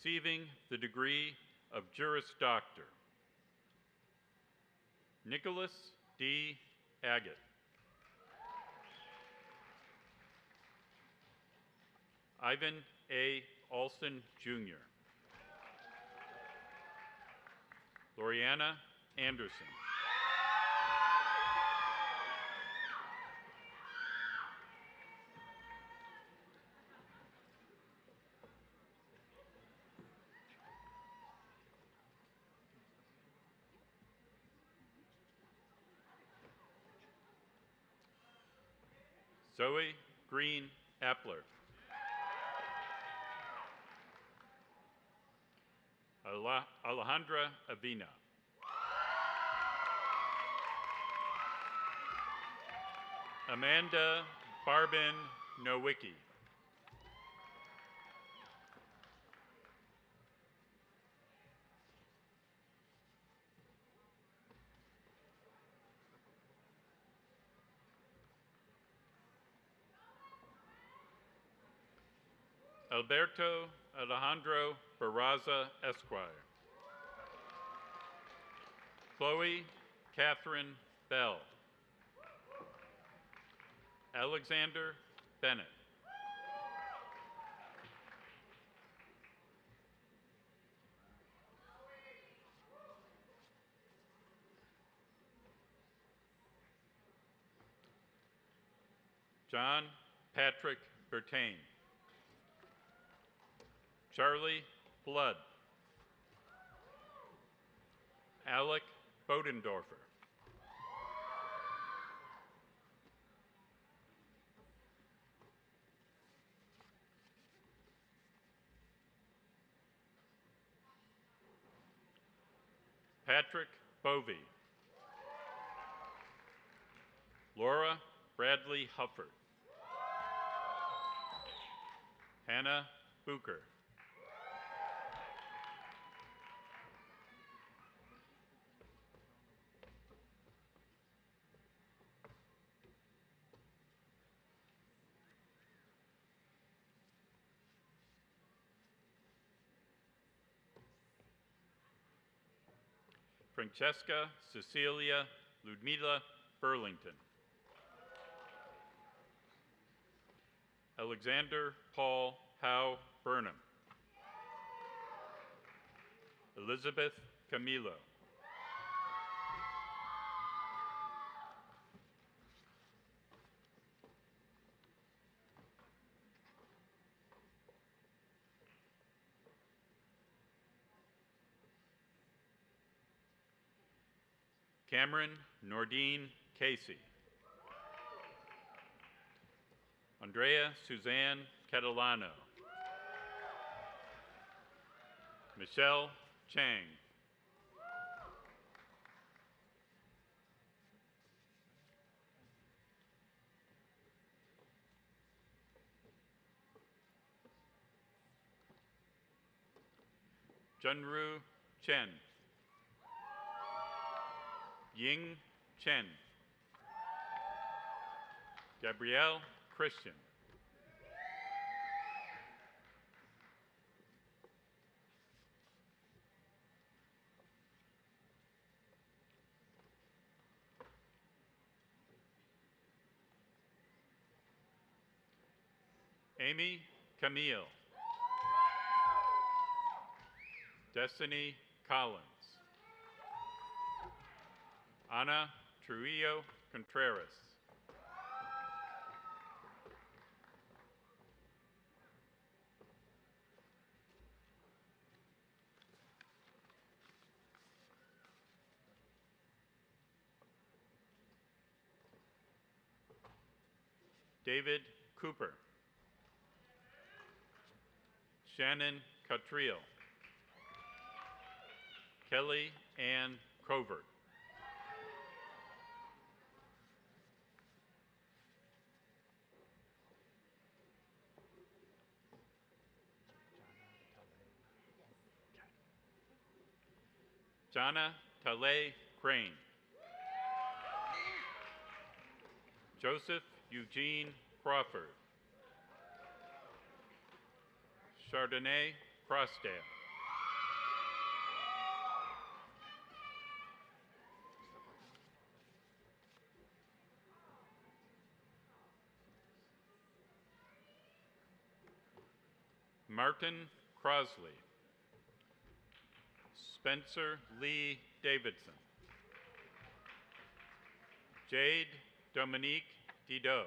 receiving the degree of Juris Doctor. Nicholas D. Agate. Ivan A. Alston, Jr. Loriana Anderson. Zoe Green Appler. Alejandra Avina. Amanda Barbin Nowicki. Alberto Alejandro Barraza, Esquire. Chloe Catherine Bell. Alexander Bennett. John Patrick Bertain. Charlie Blood. Alec Bodendorfer. Patrick Bovey. Laura Bradley Hufford. Hannah Booker. Francesca Cecilia Ludmila Burlington. Alexander Paul Howe Burnham. Elizabeth Camilo. Cameron Nordine Casey. Andrea Suzanne Catalano. Michelle Chang. Junru Chen. Ying Chen. Gabrielle Christian. Amy Camille. Destiny Collins. Ana Trujillo Contreras. David Cooper. Shannon Cottrell. Kelly Ann Covert. Jana Talay Crane. Joseph Eugene Crawford. Chardonnay Crossdale. Martin Crosley, Spencer Lee Davidson, Jade Dominique Didot,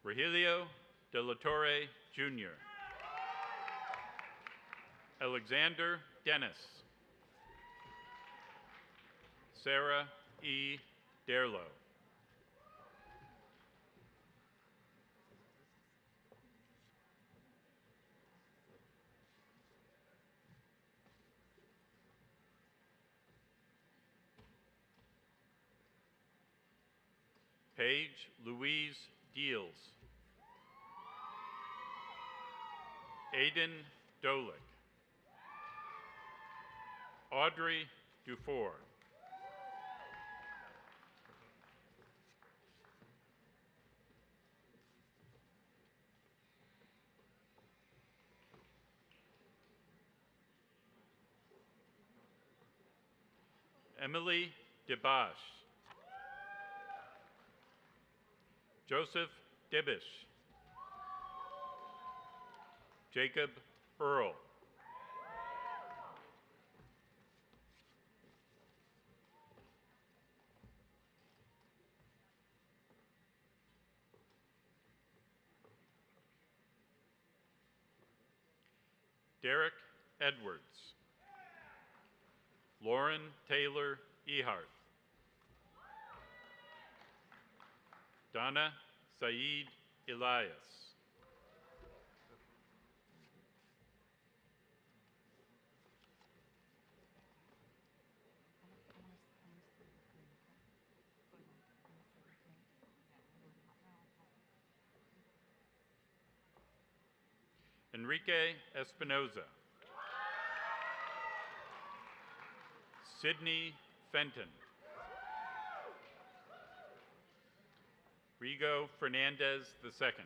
Regilio de la Torre, Jr., Alexander Dennis, Sarah E. Derlo, Paige Louise Deals, Aiden Dolick, Audrey Dufour, Emily DeBosch, Joseph Dibish, Jacob Earl, Derek Edwards, Lauren Taylor Ehart, Donna Saeed Elias, Enrique Espinoza, Sydney Fenton, Rigo Fernandez II,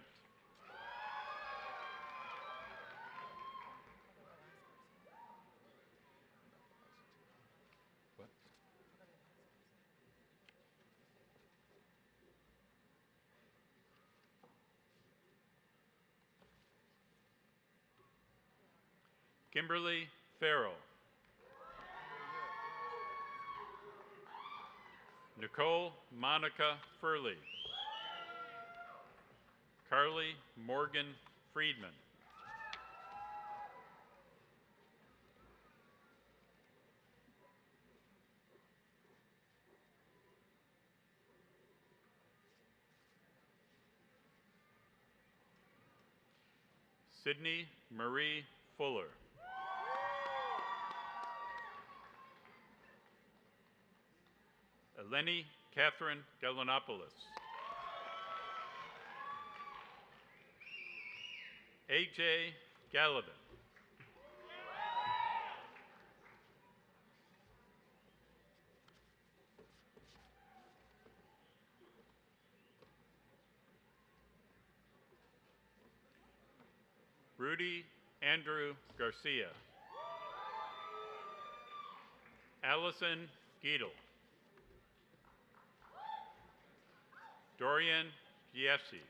Kimberly Farrell, Nicole Monica Furley, Carly Morgan Friedman, Sydney Marie Fuller, Eleni Catherine Galanopoulos, A.J. Gallavan, Rudy Andrew Garcia, Allison Giedel, Dorian Giefsi,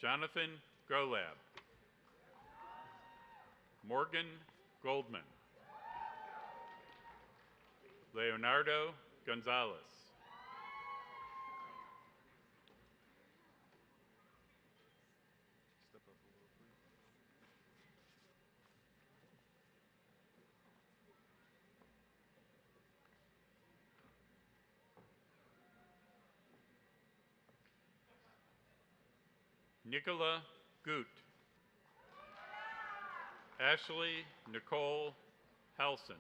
Jonathan Golab, Morgan Goldman, Leonardo Gonzalez, Step up a little, please. Nicola Goot, Ashley Nicole Halson,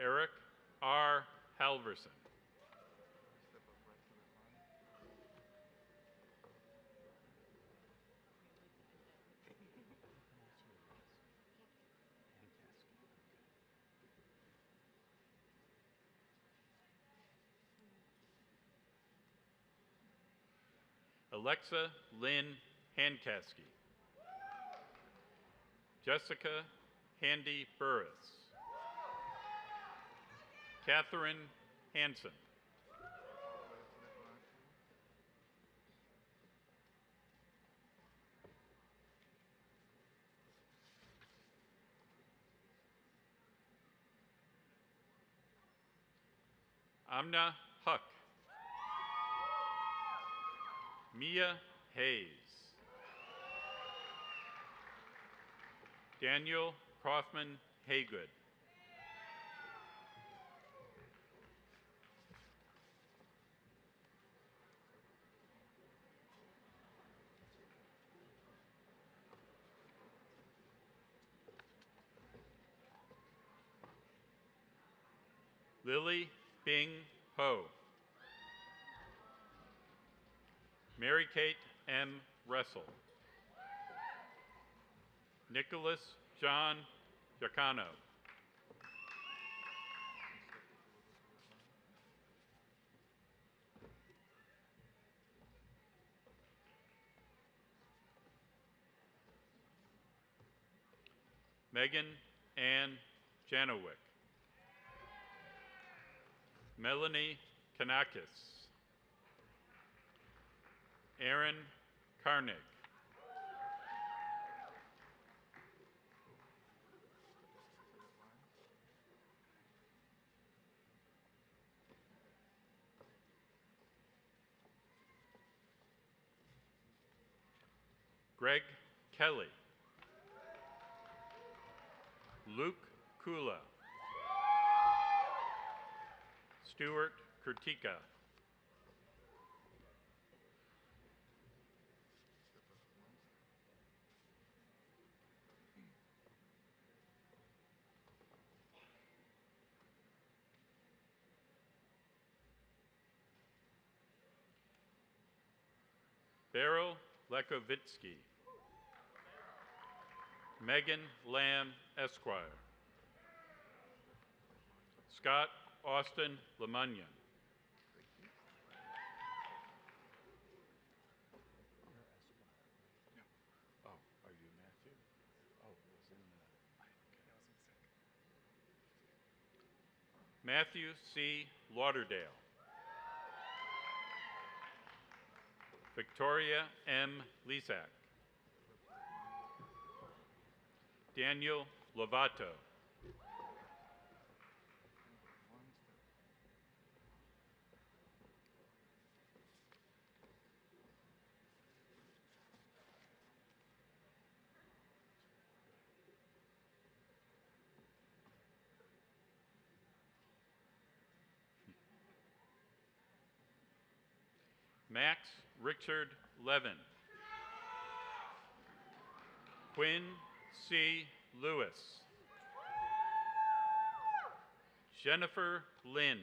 Eric R. Halverson, Step up right to that line. Alexa Lynn Hankaski, Jessica Handy Burris, Catherine Hanson, Amna Huck, Mia Hayes, Daniel Kaufman Haygood, Lily Bing Ho, Mary Kate M. Russell, Nicholas John Giacano, Megan Ann Janowick, Melanie Kanakis, Aaron Karnig, Greg Kelly, Luke Kula, Stuart Kurtika, Beryl Lekovitsky, Megan Lamb, Esquire, Scott Austin Lemunyon, Matthew C. Lauderdale, Victoria M. Lisak, Daniel Lovato, Max Richard Levin, Quinn C. Lewis, Jennifer Lind,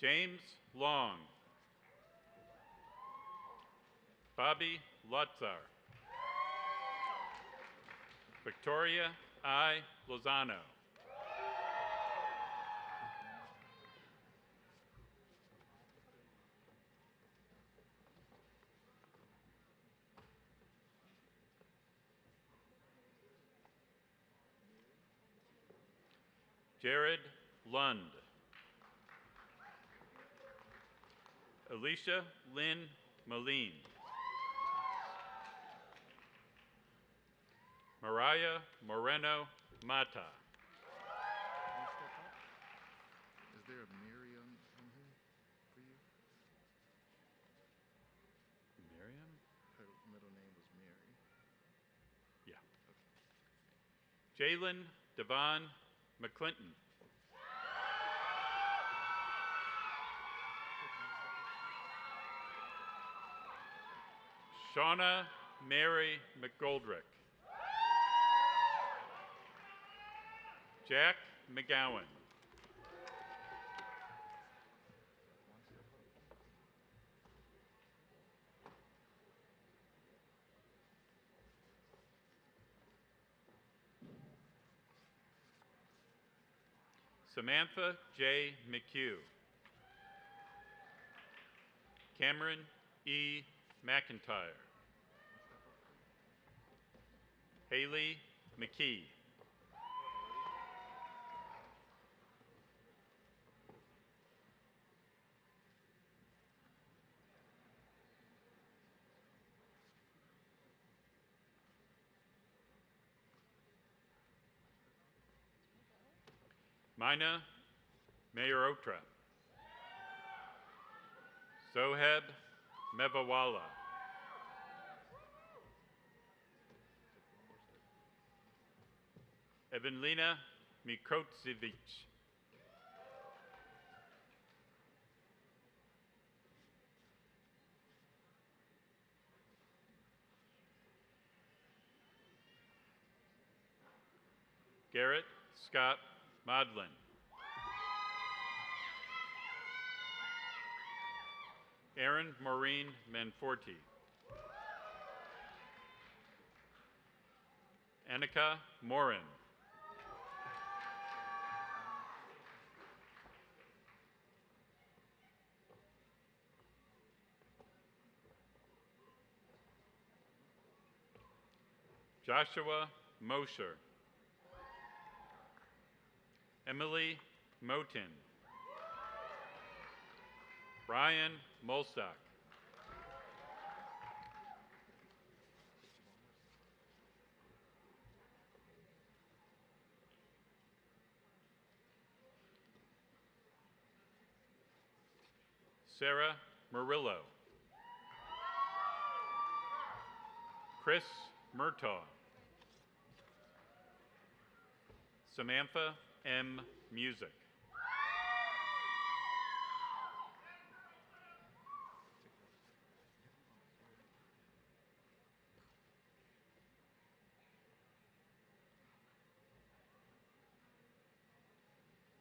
James Long, Bobby Lutzar, Victoria I. Lozano, Jared Lund, Alicia Lynn Moline, Mariah Moreno Mata, Is there a Miriam in here for you? Miriam? Her middle name was Mary. Yeah. Jalen Devon McClinton, Shauna Mary McGoldrick, Jack McGowan, Samantha J. McHugh. Cameron E. McIntyre. Haley McKee. Mina Mayerotra. Zoheb Mevawala. Evanlina Mikrotsevich. Garrett Scott Modlin. Erin Maureen Manforti. Annika Morin. Joshua Mosher. Emily Motin. Brian Molstock. Sarah Murillo. Chris Murtaugh. Samantha M. Music.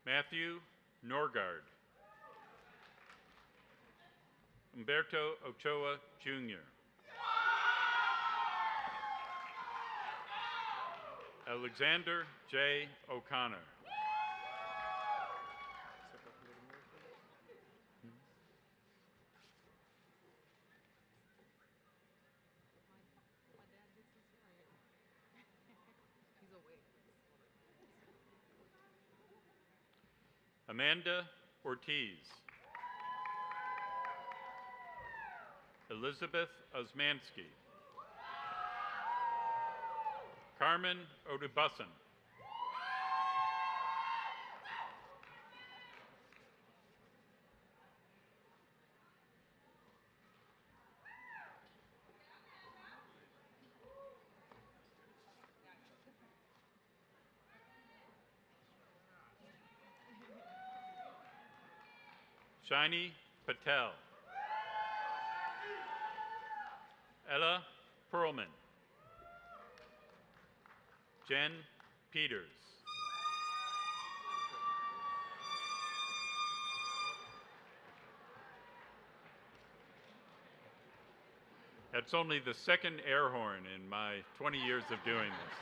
Matthew Norgard. Humberto Ochoa, Jr. Alexander J. O'Connor. Amanda Ortiz. Elizabeth Osmansky. Carmen Odubussen. Shiny Patel. Ella Perlman. Jen Peters. That's only the second air horn in my 20 years of doing this.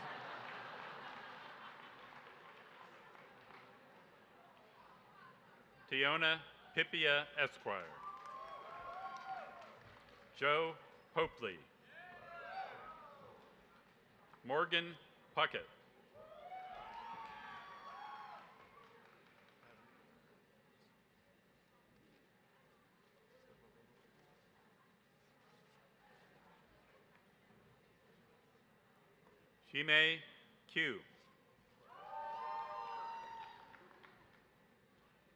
Tiona Pipia Esquire. Joe Hopley. Morgan Puckett. Shime Q.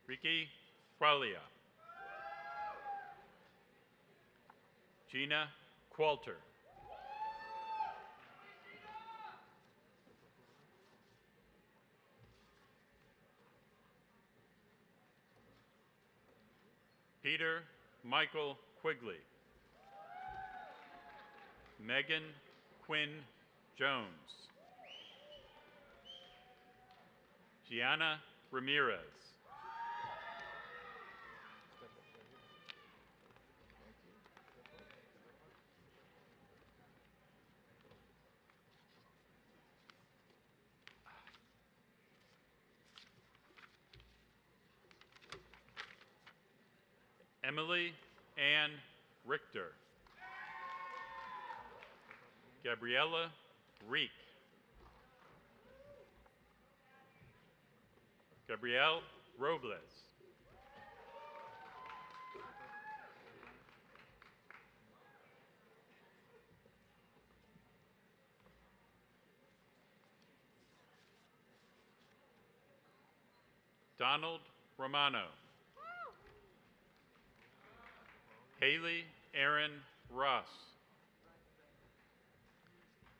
Ricky Qualia. Gina Qualter. Peter Michael Quigley. Megan Quinn Jones. Gianna Ramirez. Emily Ann Richter. Gabriella Reek. Gabrielle Robles. Donald Romano. Haley Aaron Ross.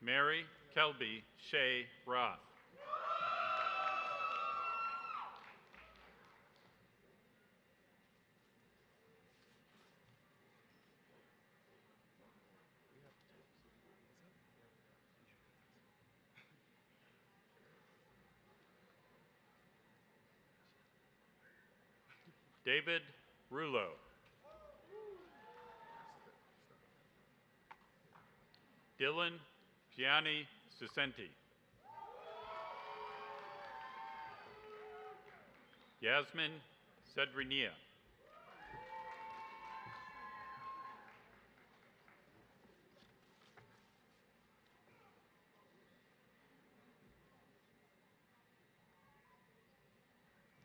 Mary Kelby Shea Roth. David Rulo. Dylan Gianni Cicenti. Yasmin Cedrinia.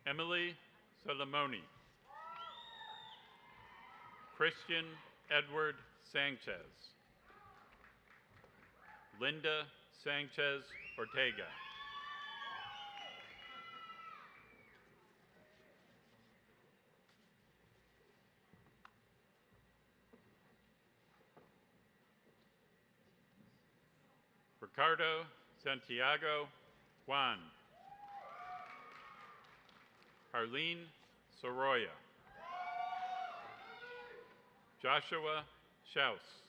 Emily Salamoni. Christian Edward Sanchez. Linda Sanchez Ortega. Ricardo Santiago Juan. Harleen Soroya. Joshua Schaus.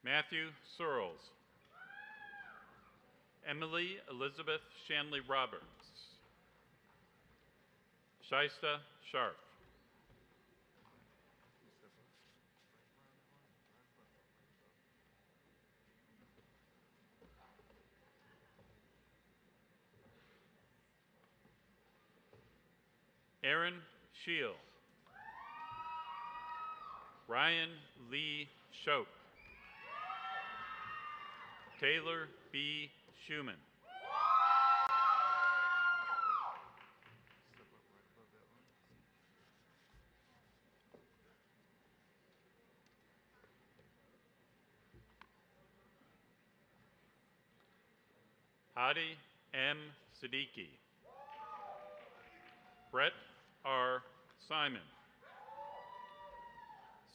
Matthew Searles. Emily Elizabeth Shanley Roberts. Shista Sharp. Aaron Scheel. Ryan Lee Shope. Taylor B. Schumann. Hadi M. Siddiqui. Brett R. Simon.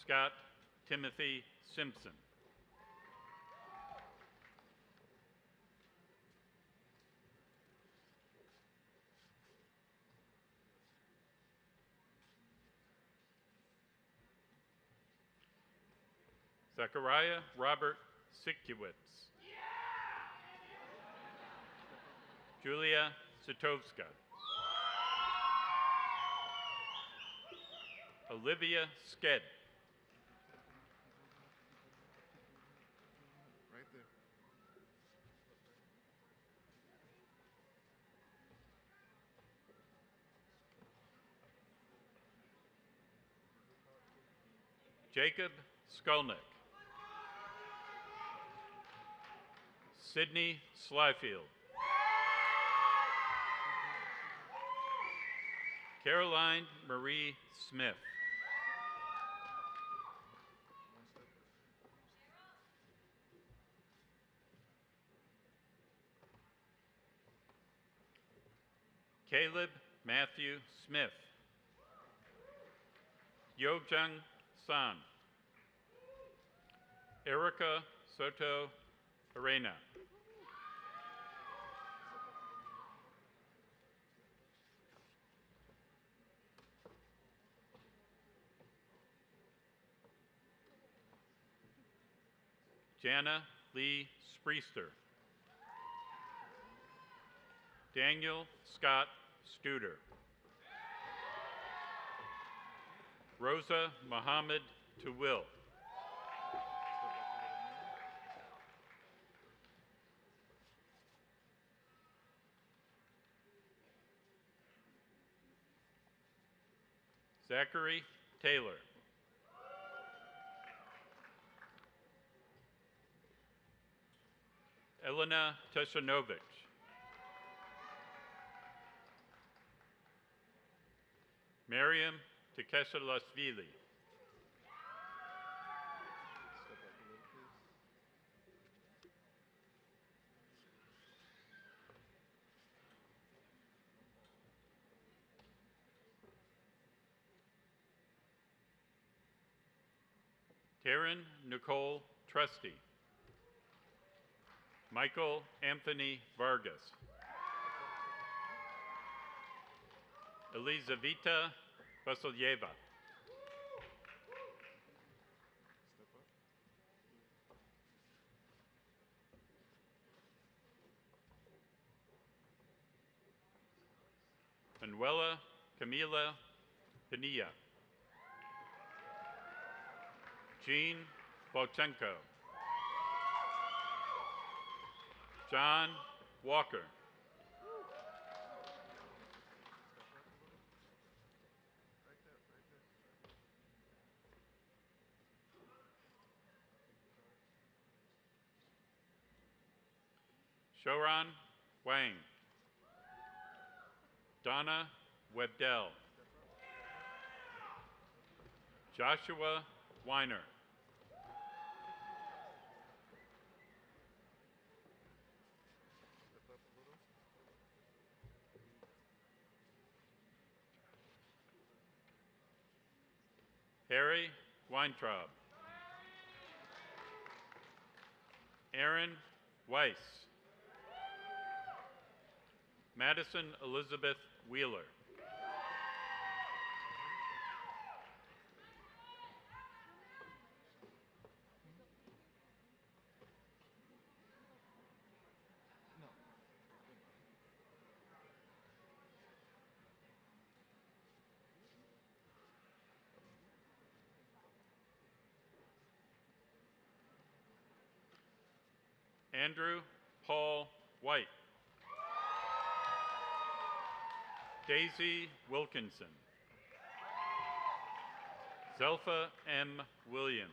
Scott Timothy Simpson. Zachariah Robert Sikiewicz. Julia Sitovska. Olivia Sked. Right there. Jacob Skolnick. Sydney Slyfield. Caroline Marie Smith. Caleb Matthew Smith. Yojung San. Erica Soto Arena. Jana Lee Spriester. Daniel Scott Studer. Rosa Mohammed to Will. Zachary Taylor. Elena Teshanovich. Miriam Tekeshalasvili. Step up a little, please. Taryn Nicole Trusty. Michael Anthony Vargas. Elizaveta Vasilyeva. Step up. Manuela Camila Pinilla. Jean Volchenko. John Walker. Right there, right there. Shoran Wang. Donna Webdell. Joshua Weiner. Step up a little. Harry Weintraub. Aaron Weiss. Madison Elizabeth Wheeler. No. Andrew Paul White. Daisy Wilkinson. Zelfa M. Williams.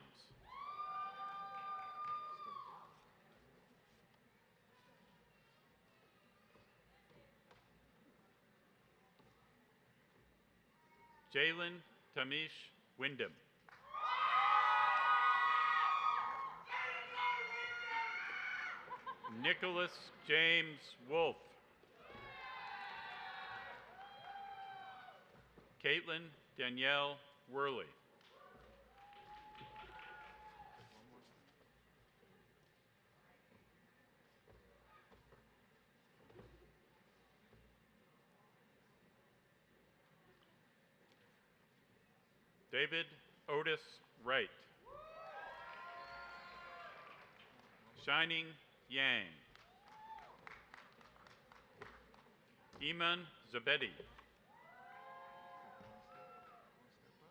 Jalen Tamish Wyndham. Nicholas James Wolf. Caitlin Danielle Worley. One more. David Otis Wright. Shining Yang. Iman Zabedi. One step up. One step up.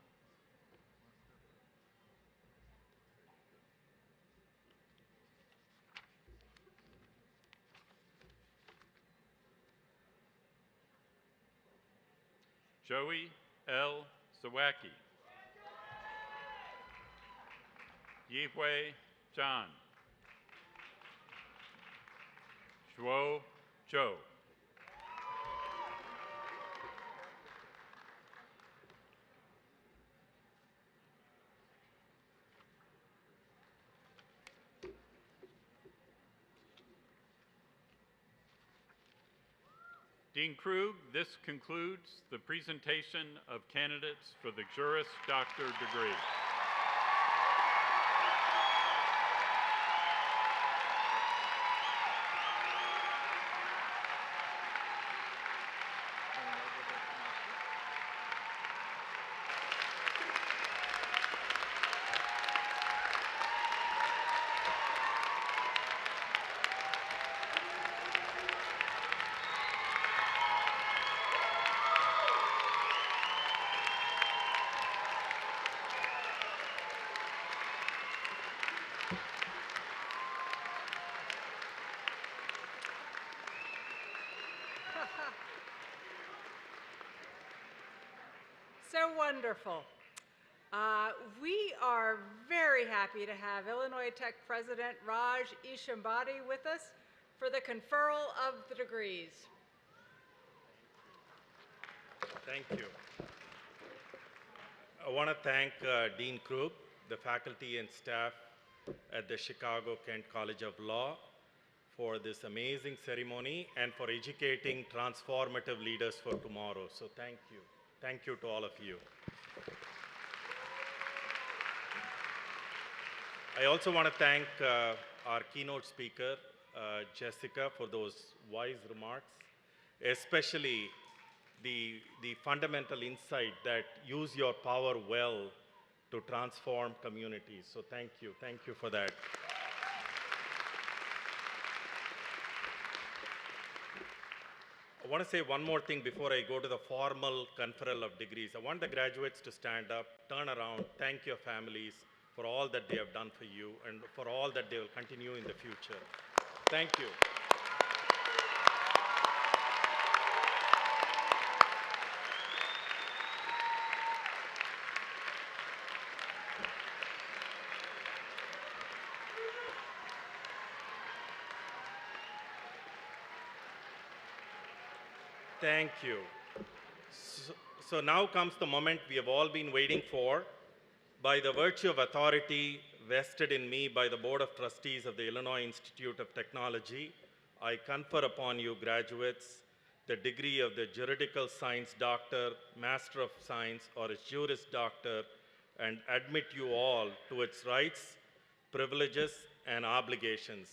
Joey L. Zawacki. Yihui Zhan. Shuo Zhou. Dean Krug, this concludes the presentation of candidates for the Juris Doctor degree. so wonderful. We are very happy to have Illinois Tech President Raj Ishambadi with us for the conferral of the degrees. Thank you. I want to thank Dean Krug, the faculty and staff at the Chicago-Kent College of Law for this amazing ceremony and for educating transformative leaders for tomorrow. So thank you. Thank you to all of you. I also want to thank our keynote speaker, Jessica, for those wise remarks, especially the fundamental insight that use your power well to transform communities. So thank you for that. I want to say one more thing before I go to the formal conferral of degrees. I want the graduates to stand up, turn around, thank your families for all that they have done for you and for all that they will continue in the future. Thank you. Thank you. So now comes the moment we have all been waiting for. By the virtue of authority vested in me by the Board of Trustees of the Illinois Institute of Technology, I confer upon you graduates the degree of the Juridical Science Doctor, Master of Science, or a Juris Doctor, and admit you all to its rights, privileges, and obligations.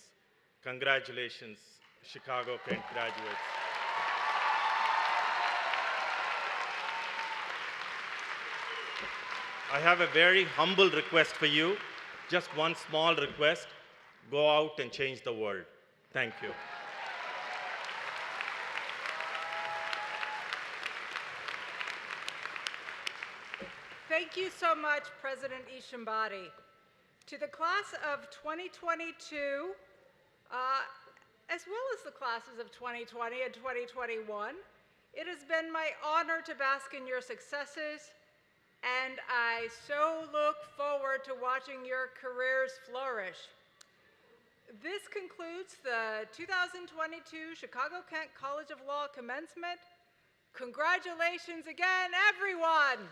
Congratulations, Chicago-Kent graduates. I have a very humble request for you, just one small request. Go out and change the world. Thank you. Thank you so much, President Ishambadi. To the class of 2022, as well as the classes of 2020 and 2021, it has been my honor to bask in your successes, and I so look forward to watching your careers flourish. This concludes the 2022 Chicago-Kent College of Law Commencement. Congratulations again, everyone!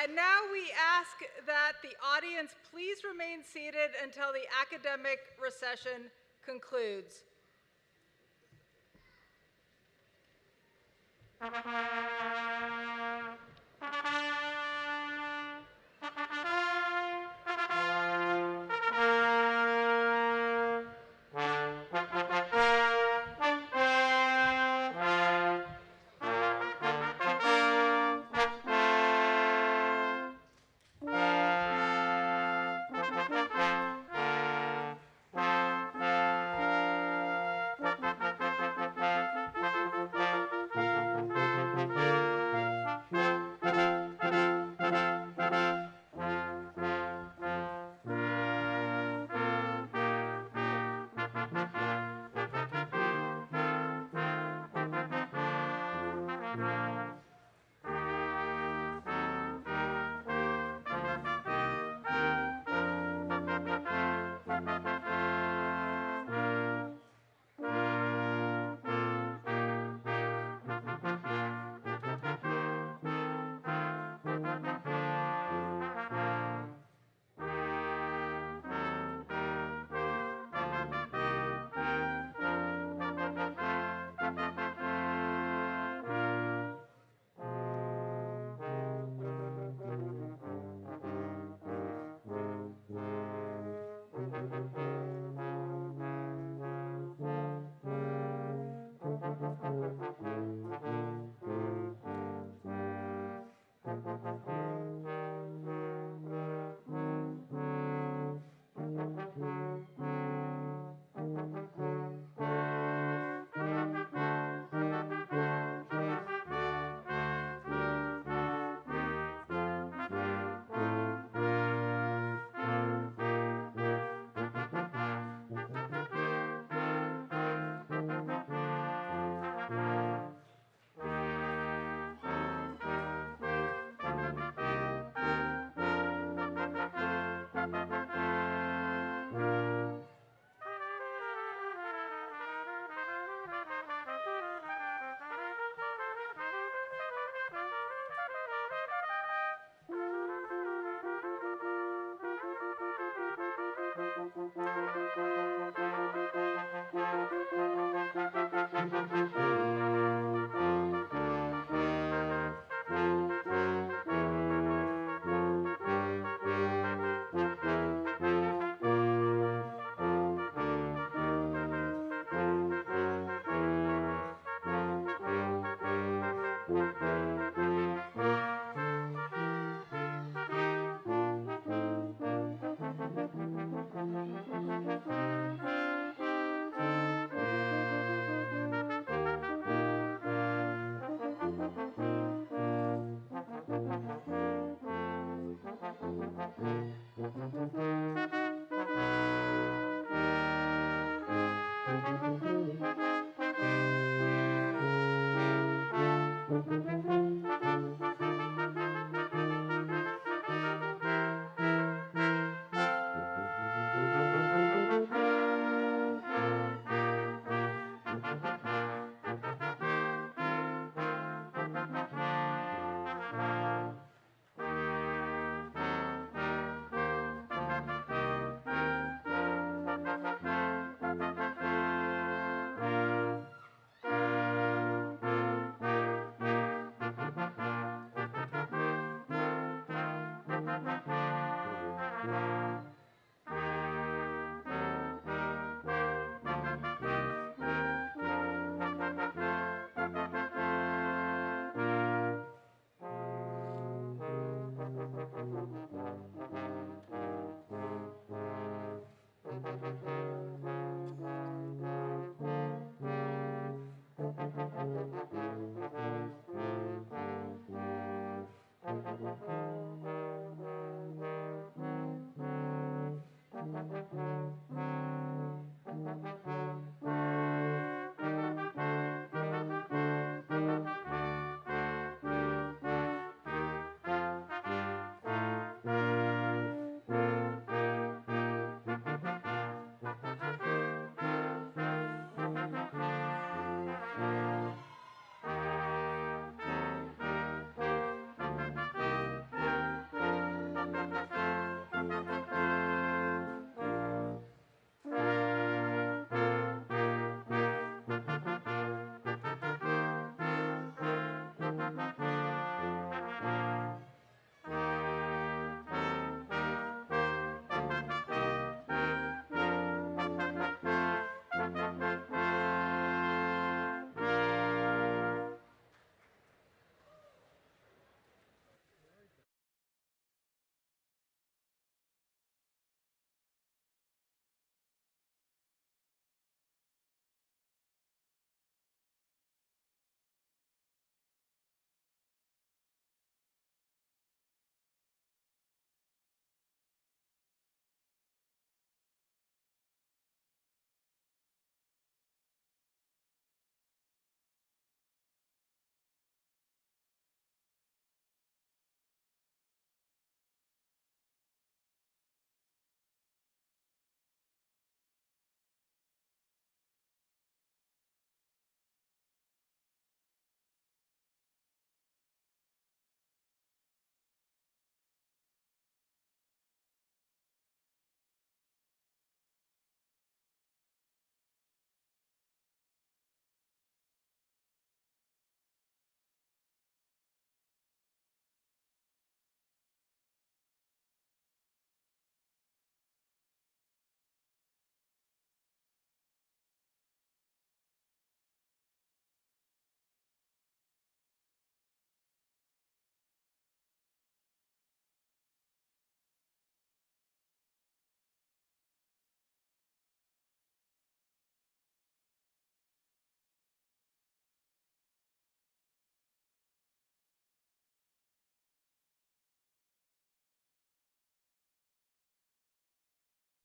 And now we ask that the audience please remain seated until the academic recession concludes.